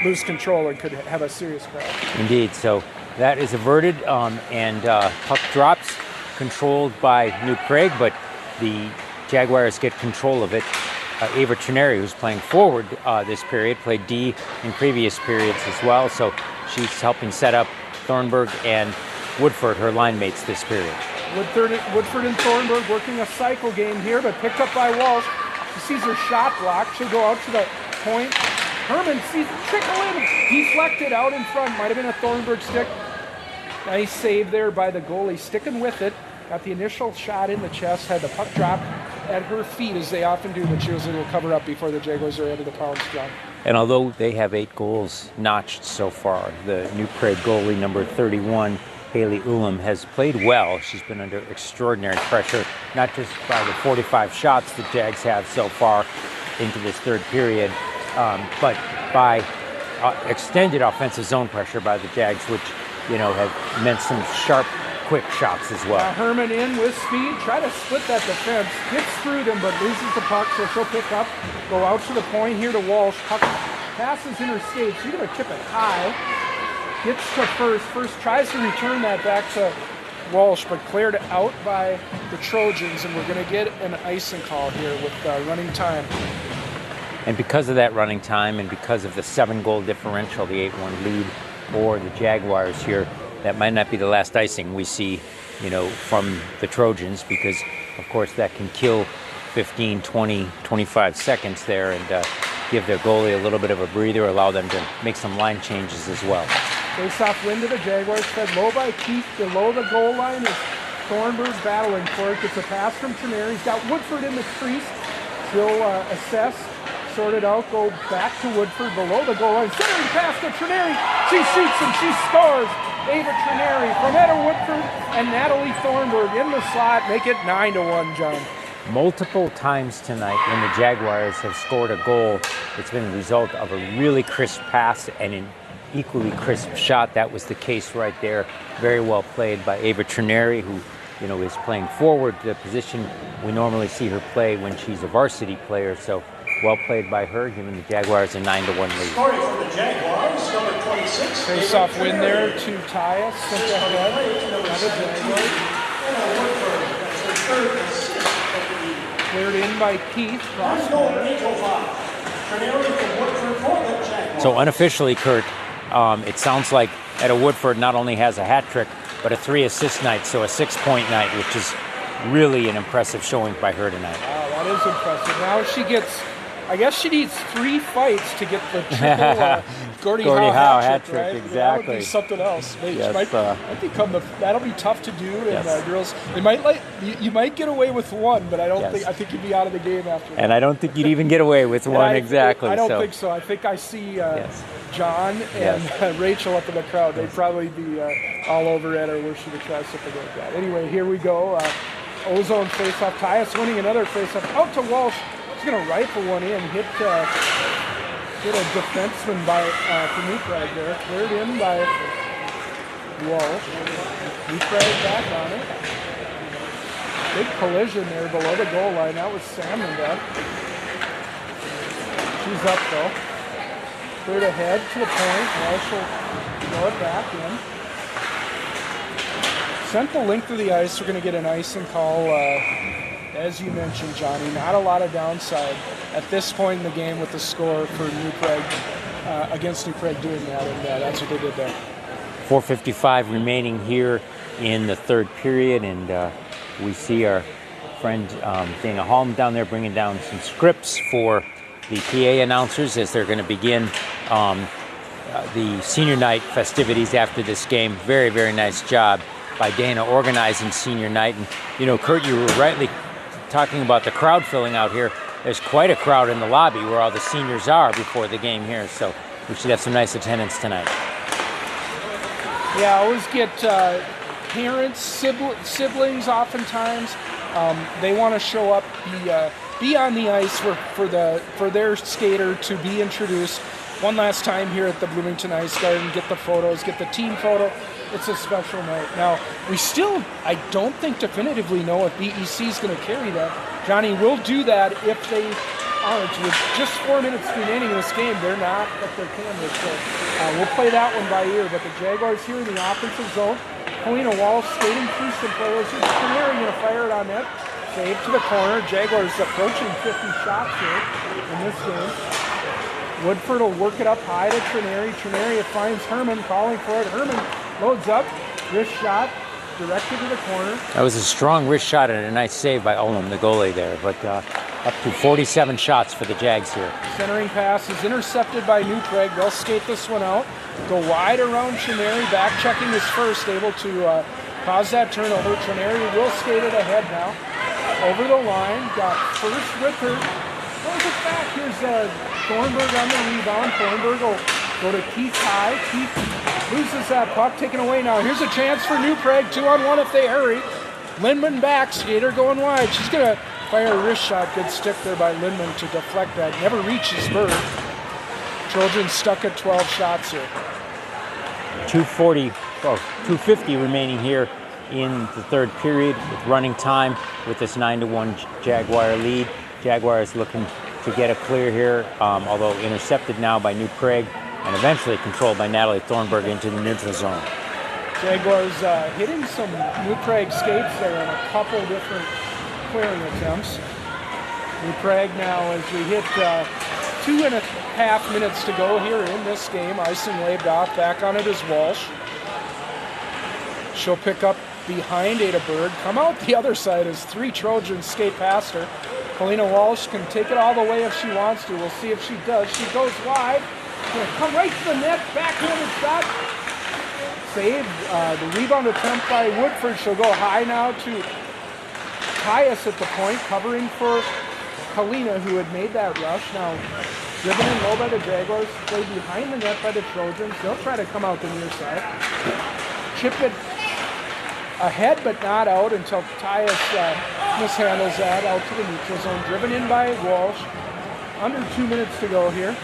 lose control and could have a serious crash. Indeed. So that is averted, and puck drops, controlled by New Prague, but the Jaguars get control of it. Ava Trineri, who's playing forward this period, played D in previous periods as well, so she's helping set up Thornburg and Woodford, her line mates, this period. Woodford and Thornburg working a cycle game here, but picked up by Walsh. She sees her shot blocked. She'll go out to the point. Herman sees it trickle in, deflected out in front. Might have been a Thornburg stick. Nice save there by the goalie, sticking with it. Got the initial shot in the chest, had the puck drop at her feet, as they often do, but she was able to cover up before the Jaguars are ready to pounce, John. And although they have 8 goals notched so far, the New Prague goalie, number 31, Haley Ulam, has played well. She's been under extraordinary pressure, not just by the 45 shots the Jags have so far into this third period, but by extended offensive zone pressure by the Jags, which, have meant some sharp, quick shots as well. Herman in with speed, try to split that defense, gets through them, but loses the puck, so she'll pick up, go out to the point here to Walsh. Puck passes in her skates. She's going to chip it high. Gets to first tries to return that back to Walsh, but cleared out by the Trojans, and we're going to get an icing call here with running time. And because of that running time, and because of the 7-goal differential, the 8-1 lead for the Jaguars here, that might not be the last icing we see, from the Trojans, because, of course, that can kill 15, 20, 25 seconds there and give their goalie a little bit of a breather, allow them to make some line changes as well. Face-off win to the Jaguars, fed low by Keith. Below the goal line is Thornburg battling for it. Gets a pass from Trineri. He's got Woodford in the crease. She'll assess, sort it out, go back to Woodford below the goal line. Centering pass to Trineri. She shoots and she scores. Ava Trineri from Etta Woodford and Natalie Thornburg in the slot. Make it 9-1, John. Multiple times tonight when the Jaguars have scored a goal, it's been the result of a really crisp pass and an equally crisp shot. That was the case right there. Very well played by Ava Trineri, who is playing forward, the position we normally see her play when she's a varsity player. So well played by her, giving the Jaguars a 9-1 lead. Scoring for the Jaguars, number 26. Face-off win there to Tyus. Sent ahead by the Jaguars. Cleared in by Keith. Cross corner. So unofficially, Kurt, it sounds like Etta Woodford not only has a hat trick, but a 3-assist night, so a 6-point night, which is really an impressive showing by her tonight. Wow, that is impressive. Now she gets, I guess she needs 3 fights to get the triple Gordie Howe hat trick, right? Exactly. That would be something else. Yes, might become that'll be tough to do. Yes. And girls, they might you might get away with 1, but I think you'd be out of the game after that. And I don't think you'd even get away with 1 exactly. I don't think so. I think I see John and Rachel up in the crowd. They'd probably be all over at her where she would try something like that. Anyway, here we go. Ozone face-off. Tyus winning another face-off. Out to Walsh. She's going to rifle one in. Hit a defenseman for New Prague there. Cleared in by Walsh. New Prague back on it. Big collision there below the goal line. That was Salmon up. She's up though. Cleared ahead to the point. Walsh will throw it back in. Sent the length of the ice. We're going to get an icing call. As you mentioned, Johnny, not a lot of downside at this point in the game with the score for New Prague, against New Prague doing that, and that's what they did there. 4:55 remaining here in the third period, and we see our friend Dana Holm down there bringing down some scripts for the PA announcers as they're going to begin the senior night festivities after this game. Very, very nice job by Dana organizing senior night. And, you know, Kurt, you were rightly talking about the crowd filling out here. There's quite a crowd in the lobby where all the seniors are before the game here, so we should have some nice attendance tonight. Yeah, I always get parents, siblings oftentimes. They want to show up, be on the ice for their skater to be introduced one last time here at the Bloomington Ice Garden, get the photos, get the team photo. It's a special night. Now, we still, I don't think definitively know if BEC is going to carry that. Johnny will do that if they aren't. With just 4 minutes remaining in this game, they're not at their cameras. So we'll play that one by ear. But the Jaguars here in the offensive zone. Paulina Walsh skating through some players. Here's Canary going to fire it on net. Save to the corner. Jaguars approaching 50 shots here in this game. Woodford will work it up high to Trineri. Trineri finds Herman, calling for it. Herman loads up, wrist shot, directed to the corner. That was a strong wrist shot and a nice save by Ullum, the goalie there. But up to 47 shots for the Jags here. Centering pass is intercepted by New Prague. They'll skate this one out. Go wide around Trineri. Back checking his first, able to cause that turnover. Trineri will skate it ahead now. Over the line, got first with her. Goes it back. Here's Thornburg on the rebound. Thornburg will go to Keith High. Keith loses that puck, taken away now. Here's a chance for New Prague, 2-on-1 if they hurry. Lindman back, skater going wide. She's going to fire a wrist shot. Good stick there by Lindman to deflect that. Never reaches Bird. Trojans stuck at 12 shots here. 2:50 remaining here in the third period with running time with this 9-1 Jaguar lead. Jaguars looking to get a clear here, although intercepted now by New Prague and eventually controlled by Natalie Thornburg into the neutral zone. Jaguars hitting some New Prague skates there on a couple different clearing attempts. New Prague now, as we hit 2.5 minutes to go here in this game. Icing waved off. Back on it is Walsh. She'll pick up behind Ada Bird. Come out the other side as 3 Trojans skate past her. Paulina Walsh can take it all the way if she wants to. We'll see if she does. She goes wide. Gonna come right to the net. Backhanded shot. Saved. The rebound attempt by Woodford. She'll go high now to Caius at the point, covering for Paulina, who had made that rush. Now, driven in low by the Jaguars. Played behind the net by the Trojans. They'll try to come out the near side. Chip it ahead but not out until Tyus mishandles that out to the neutral zone. Driven in by Walsh. Under 2 minutes to go here.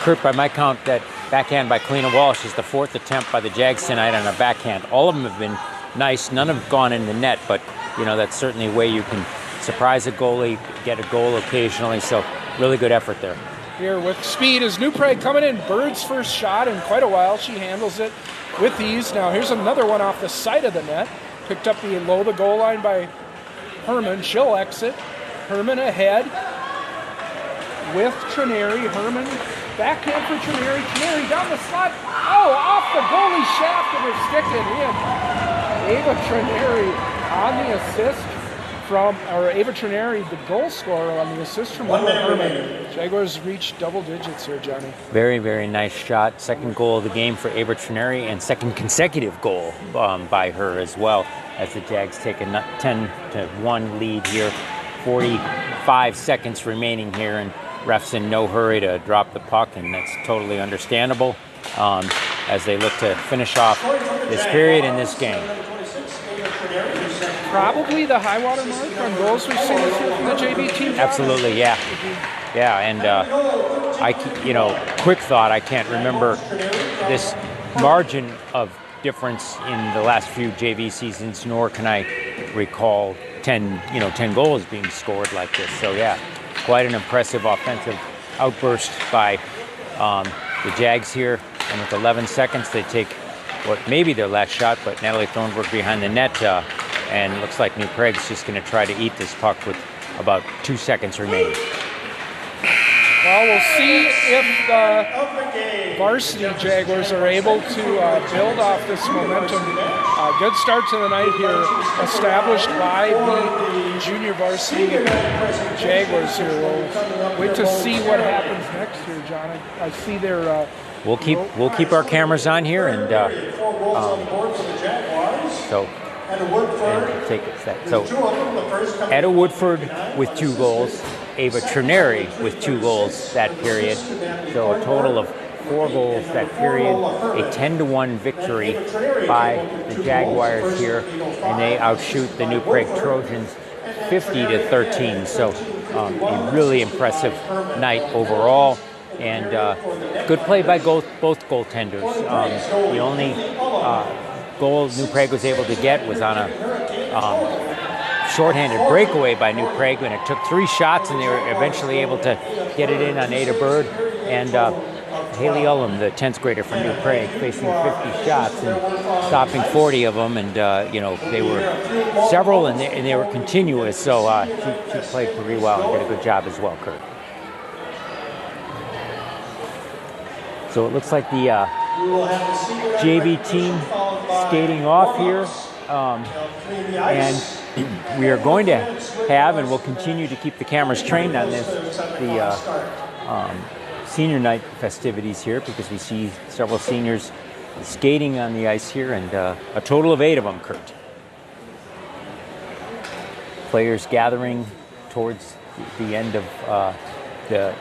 Kurt, by my count, that backhand by Kalina Walsh is the 4th attempt by the Jags tonight on a backhand. All of them have been nice. None have gone in the net, but you know that's certainly a way you can surprise a goalie, get a goal occasionally. So really good effort there. Here with speed is New Prague coming in. Bird's first shot in quite a while. She handles it with ease. Now here's another one off the side of the net. Picked up below the goal line by Herman. She'll exit. Herman ahead with Trineri. Herman backhand for Trineri. Trineri down the slot. Oh, off the goalie shaft of her stick and in. Ava Trineri on the assist from, or Ava Trineri, the goal scorer on the assist from Herman. Jaguars reached double digits here, Johnny. Very, very nice shot. Second goal of the game for Ava Trineri and second consecutive goal by her as well as the Jags take a 10-1 lead here. 45 seconds remaining here and refs in no hurry to drop the puck, and that's totally understandable as they look to finish off this period in this game. Probably the high water mark on goals we've seen this year from the JV team. Absolutely, yeah. Yeah, and quick thought, I can't remember this margin of difference in the last few JV seasons, nor can I recall 10 goals being scored like this. So yeah, quite an impressive offensive outburst by the Jags here. And with 11 seconds, they take what may be their last shot, but Natalie Thornburg behind the net, and it looks like New Prague's just going to try to eat this puck with about 2 seconds remaining. Well, we'll see if the varsity Jaguars are able to build off this momentum. Good start to the night here, established by the junior varsity Jaguars here. We'll wait to see what happens next year, John. I see their. We'll keep our cameras on here and. So And Woodford. and take it set. There's So two of them. The first coming Etta in Woodford 59 with on 2 assist goals, Ava Trineri with 2 goals that period. So a total of 4 goals that period. A 10-1 victory by the Jaguars here, and they outshoot the New Prague Trojans 50-13. So a really impressive night overall, and good play by both goaltenders. The only goal New Prague was able to get was on a shorthanded breakaway by New Prague, and it took 3 shots, and they were eventually able to get it in on Ada Bird. And Haley Ullum, the 10th grader from New Prague, facing 50 shots and stopping 40 of them, and they were several, and they were continuous. So she played pretty well and did a good job as well, Kurt. So it looks like the JV team skating off here, and we are going to have, and we'll continue to keep the cameras trained on this, the senior night festivities here, because we see several seniors skating on the ice here, and a total of 8 of them, Kurt. Players gathering towards the end of the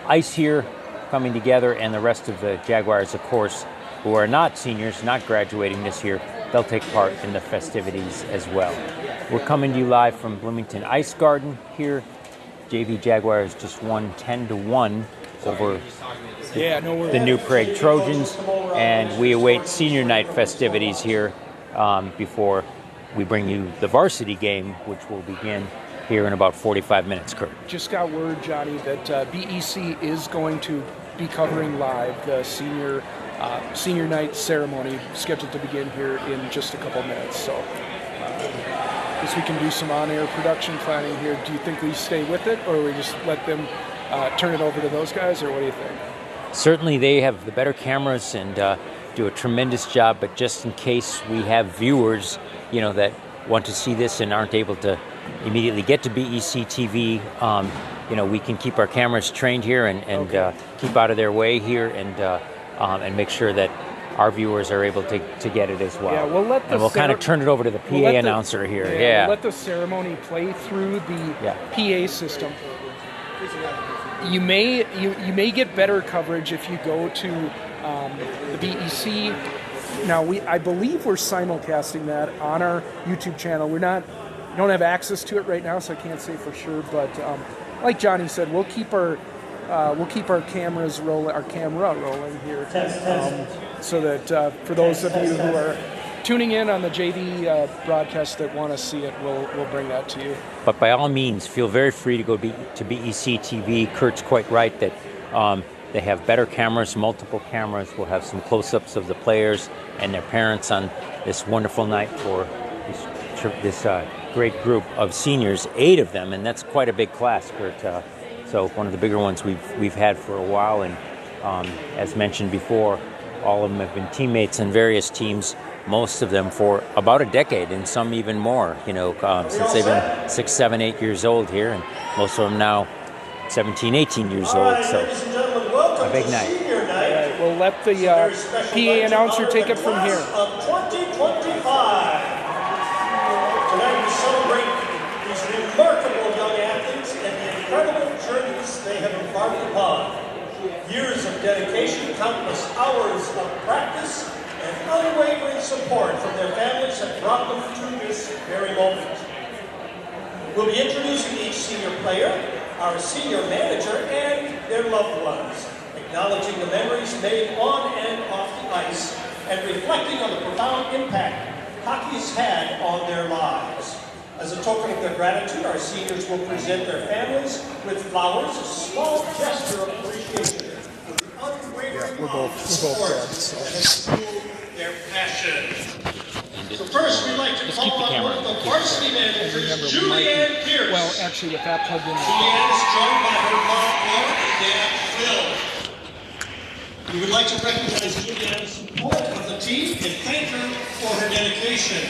ice here, coming together, and the rest of the Jaguars, of course, who are not seniors, not graduating this year, they'll take part in the festivities as well. We're coming to you live from Bloomington Ice Garden here. JV Jaguars just won 10-1 over the New Prague Trojans, and we await senior night festivities here before we bring you the varsity game, which will begin here in about 45 minutes, Kurt. Just got word, Johnny, that BEC is going to be covering live the senior night ceremony, scheduled to begin here in just a couple minutes. So I guess we can do some on-air production planning here. Do you think we stay with it, or we just let them turn it over to those guys, or what do you think? Certainly they have the better cameras and do a tremendous job, but just in case we have viewers, that want to see this and aren't able to immediately get to BEC TV, we can keep our cameras trained here and keep out of their way here, and make sure that our viewers are able to get it as well. Yeah, we'll kind of turn it over to the PA announcer here. We'll let the ceremony play through the PA system. You may get better coverage if you go to the BEC. Now I believe we're simulcasting that on our YouTube channel. We don't have access to it right now, so I can't say for sure. But like Johnny said, we'll keep our cameras rolling, our camera rolling here, so that for those of you who are tuning in on the JV broadcast that want to see it, we'll bring that to you. But by all means, feel very free to go to BEC TV. Kurt's quite right that they have better cameras, multiple cameras. We'll have some close-ups of the players and their parents on this wonderful night for this great group of seniors, 8 of them, and that's quite a big class, Kurt. So one of the bigger ones we've had for a while, and as mentioned before, all of them have been teammates in various teams, most of them for about a decade, and some even more, since they've been 6, 7, 8 years old here, and most of them now 17, 18 years old, so a big night. All right, we'll let the PA announcer take it from here. Of 2025. Tonight we celebrate these remarkable young athletes and the incredible journeys they have embarked upon. Years of dedication, countless hours of practice, and unwavering support from their families have brought them to this very moment. We'll be introducing each senior player, our senior manager, and their loved ones, acknowledging the memories made on and off the ice, and reflecting on the profound impact hockey's had on their lives. As a token of their gratitude, our seniors will present their families with flowers, a small gesture of appreciation for the unwavering support that has fueled their passion. So first, we'd like to call on one of the varsity managers, Julianne Pierce. Well, actually, with that plugged in. Julianne is joined by her mom, Laura, and dad, Phil. We would like to recognize Julianne's support of the team and thank her for her dedication.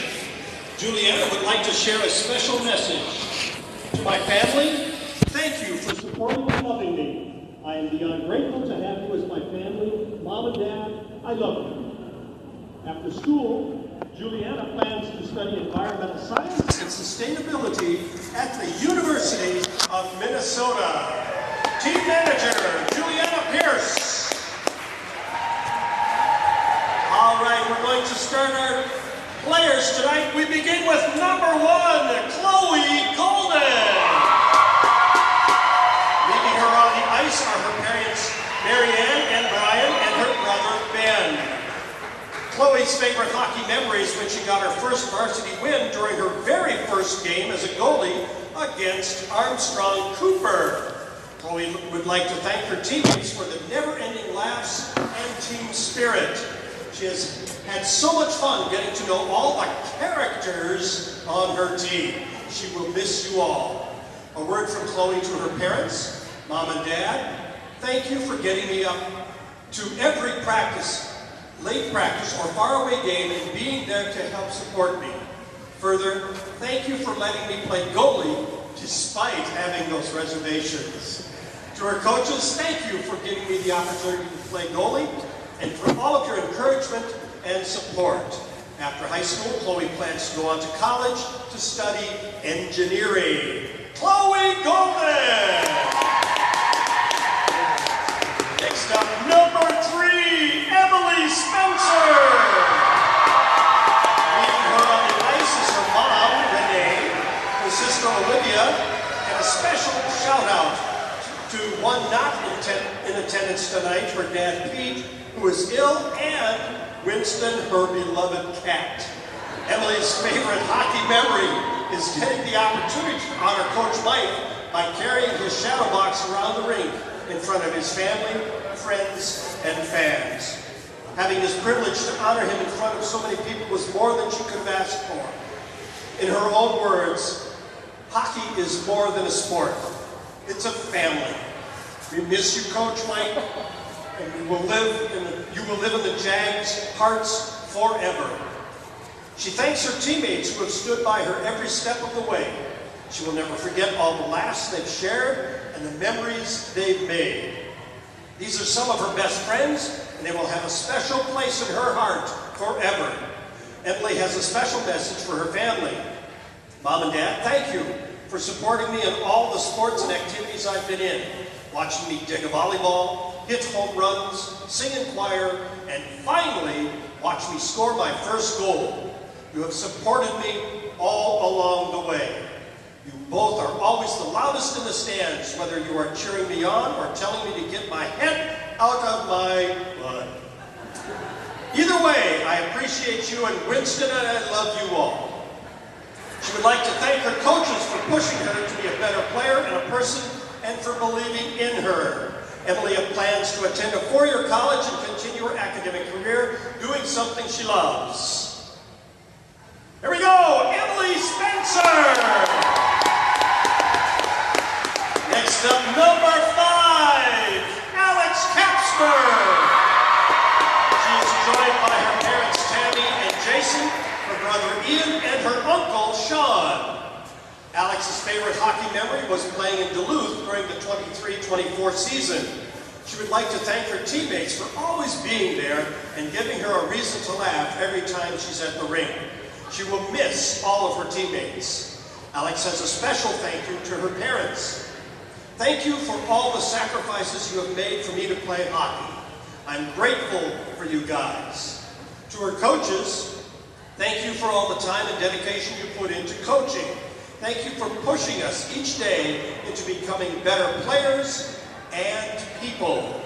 Julianne would like to share a special message. To my family, thank you for supporting and loving me. I am beyond grateful to have you as my family. Mom and Dad, I love you. After school, Juliana plans to study environmental science and sustainability at the University of Minnesota. Team manager, Juliana Pierce. All right, we're going to start our players tonight. We begin with number 1, Chloe Golden. Meeting her on the ice are her parents, Marianne and Brian, and her brother, Ben. Chloe's favorite hockey memories when she got her first varsity win during her very first game as a goalie against Armstrong Cooper. Chloe would like to thank her teammates for the never-ending laughs and team spirit. She has had so much fun getting to know all the characters on her team. She will miss you all. A word from Chloe to her parents, Mom and Dad. Thank you for getting me up to every practice, late practice or faraway game and being there to help support me. Further, thank you for letting me play goalie despite having those reservations. To our coaches, thank you for giving me the opportunity to play goalie and for all of your encouragement and support. After high school, Chloe plans to go on to college to study engineering. Chloe Golden! Next up, number 3, Emily Spencer. Meeting her on the ice is her mom, Renee, her sister, Olivia, and a special shout out to one not in attendance tonight, her dad, Pete, who is ill, and Winston, her beloved cat. Emily's favorite hockey memory is getting the opportunity to honor Coach Mike by carrying his shadow box around the rink in front of his family, friends, and fans. Having this privilege to honor him in front of so many people was more than she could have asked for. In her own words, hockey is more than a sport. It's a family. We miss you, Coach Mike, and you will live in the Jags' hearts forever. She thanks her teammates who have stood by her every step of the way. She will never forget all the laughs they've shared and the memories they've made. These are some of her best friends, and they will have a special place in her heart forever. Emily has a special message for her family. Mom and Dad, thank you for supporting me in all the sports and activities I've been in, watching me dig a volleyball, hit home runs, sing in choir, and finally, watch me score my first goal. You have supported me all along the way. You both are always the loudest in the stands, whether you are cheering me on or telling me to get my head out of my butt. Either way, I appreciate you and Winston, and I love you all. She would like to thank her coaches for pushing her to be a better player and a person, and for believing in her. Emily plans to attend a 4-year college and continue her academic career doing something she loves. Here we go, Emily Spencer! Next up, number 5, Alex Kapsper. She is joined by her parents, Tammy and Jason, her brother Ian, and her uncle, Sean. Alex's favorite hockey memory was playing in Duluth during the 23-24 season. She would like to thank her teammates for always being there and giving her a reason to laugh every time she's at the rink. She will miss all of her teammates. Alex has a special thank you to her parents. Thank you for all the sacrifices you have made for me to play hockey. I'm grateful for you guys. To her coaches, thank you for all the time and dedication you put into coaching. Thank you for pushing us each day into becoming better players and people.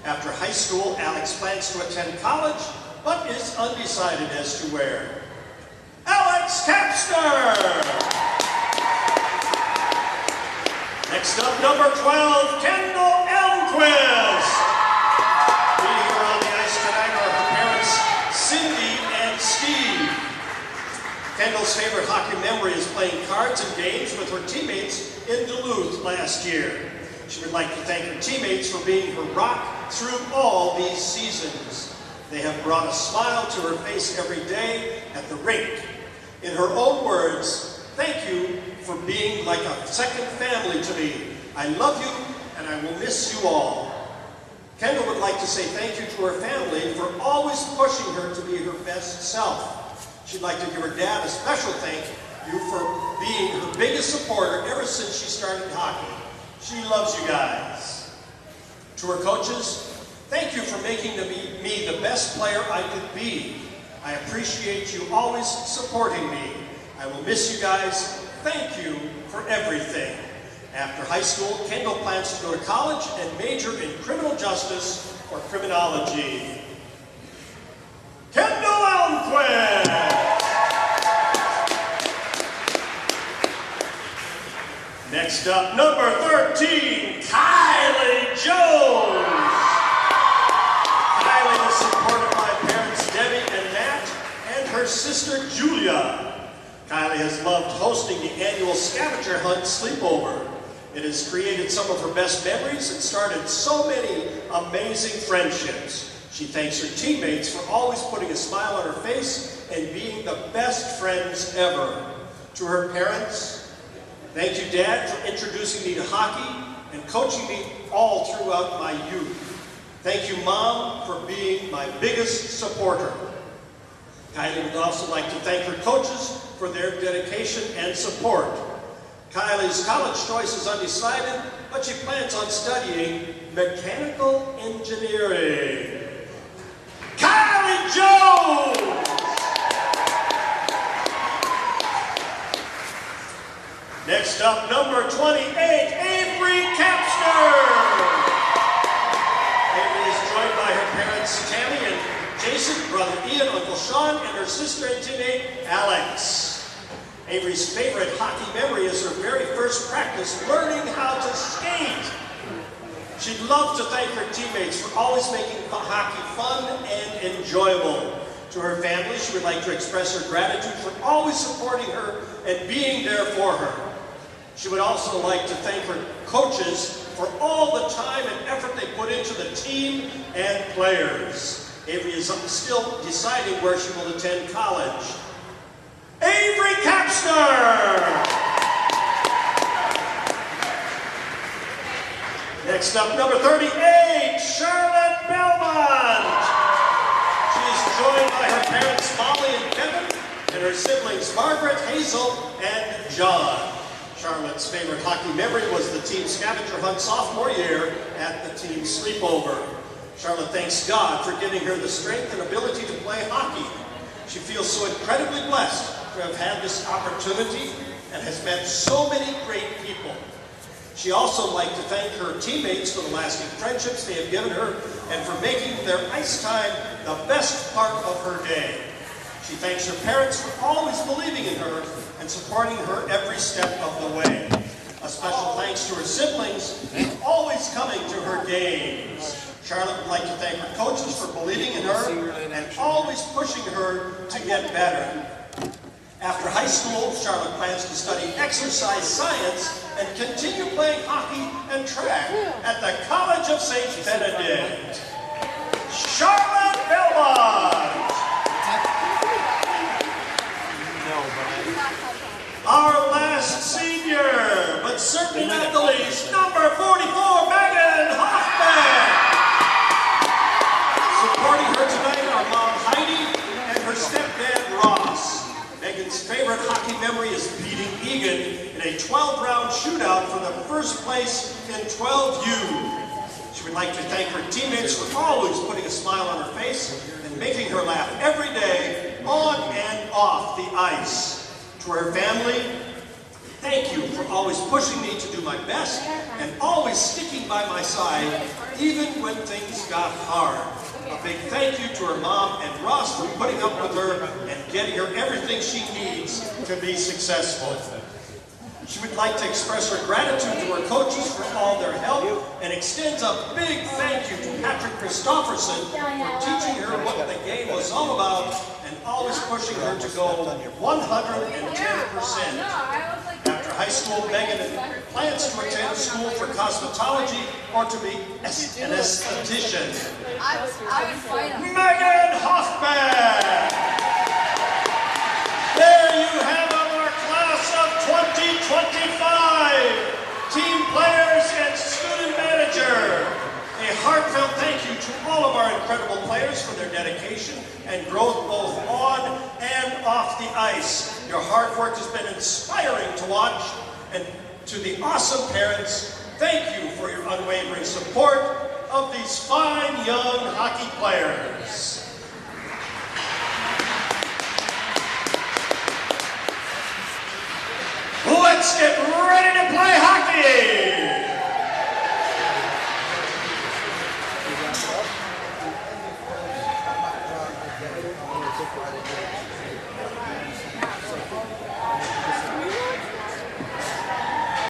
After high school, Alex plans to attend college, but is undecided as to where. Alex Kapster! Next up, number 12, Kendall Elmquist. Meeting her on the ice tonight are her parents, Cindy and Steve. Kendall's favorite hockey memory is playing cards and games with her teammates in Duluth last year. She would like to thank her teammates for being her rock through all these seasons. They have brought a smile to her face every day at the rink. In her own words, thank you for being like a second family to me. I love you and I will miss you all. Kendall would like to say thank you to her family for always pushing her to be her best self. She'd like to give her dad a special thank you for being her biggest supporter ever since she started hockey. She loves you guys. To her coaches, thank you for making me the best player I could be. I appreciate you always supporting me. I will miss you guys. Thank you for everything. After high school, Kendall plans to go to college and major in criminal justice or criminology. Kendall Almquist! Next up, number 13, Kylie Jones. Kylie is supported by parents Debbie and Matt and her sister Julia. Kylie has loved hosting the annual scavenger hunt sleepover. It has created some of her best memories and started so many amazing friendships. She thanks her teammates for always putting a smile on her face and being the best friends ever. To her parents, thank you, Dad, for introducing me to hockey and coaching me all throughout my youth. Thank you, Mom, for being my biggest supporter. Kylie would also like to thank her coaches for their dedication and support. Kylie's college choice is undecided, but she plans on studying mechanical engineering. Kylie Jones! Next up, number 28, Avery Capster. Avery is joined by her parents, Tammy and Jason, brother Ian, Uncle Sean, and her sister and teammate, Alex. Avery's favorite hockey memory is her very first practice learning how to skate. She'd love to thank her teammates for always making hockey fun and enjoyable. To her family, she would like to express her gratitude for always supporting her and being there for her. She would also like to thank her coaches for all the time and effort they put into the team and players. Avery is still deciding where she will attend college. Avery Capster! Next up, number 38, Charlotte Belmont. She is joined by her parents, Molly and Kevin, and her siblings, Margaret, Hazel, and John. Charlotte's favorite hockey memory was the team scavenger hunt sophomore year at the team sleepover. Charlotte thanks God for giving her the strength and ability to play hockey. She feels so incredibly blessed to have had this opportunity and has met so many great people. She also would like to thank her teammates for the lasting friendships they have given her and for making their ice time the best part of her day. She thanks her parents for always believing in her and supporting her every step of the way. A special thanks to her siblings for always coming to her games. Charlotte would like to thank her coaches for believing in her and always pushing her to get better. After high school, Charlotte plans to study exercise science and continue playing hockey and track at the College of St. Benedict. Charlotte Belmont! Our last senior, but certainly not the least, number 44, Megan Hoffman! Supporting her tonight are Mom Heidi and her stepdad Ross. Megan's favorite hockey memory is beating Egan in a 12-round shootout for the first place in 12U. She would like to thank her teammates for always putting a smile on her face and making her laugh every day, on and off the ice. To her family, thank you for always pushing me to do my best and always sticking by my side, even when things got hard. A big thank you to her mom and Ross for putting up with her and getting her everything she needs to be successful. She would like to express her gratitude to her coaches for all their help and extends a big thank you to Patrick Christofferson for teaching her what the game was all about and always pushing her to go 110%. After high school, Megan plans to attend school for cosmetology or to be an esthetician. Megan Hoffman! There you have our class of 2025, team players and student manager. A heartfelt thank you to all of our incredible players for their dedication and growth both on and off the ice. Your hard work has been inspiring to watch, and to the awesome parents, thank you for your unwavering support of these fine young hockey players. Let's get ready to play hockey!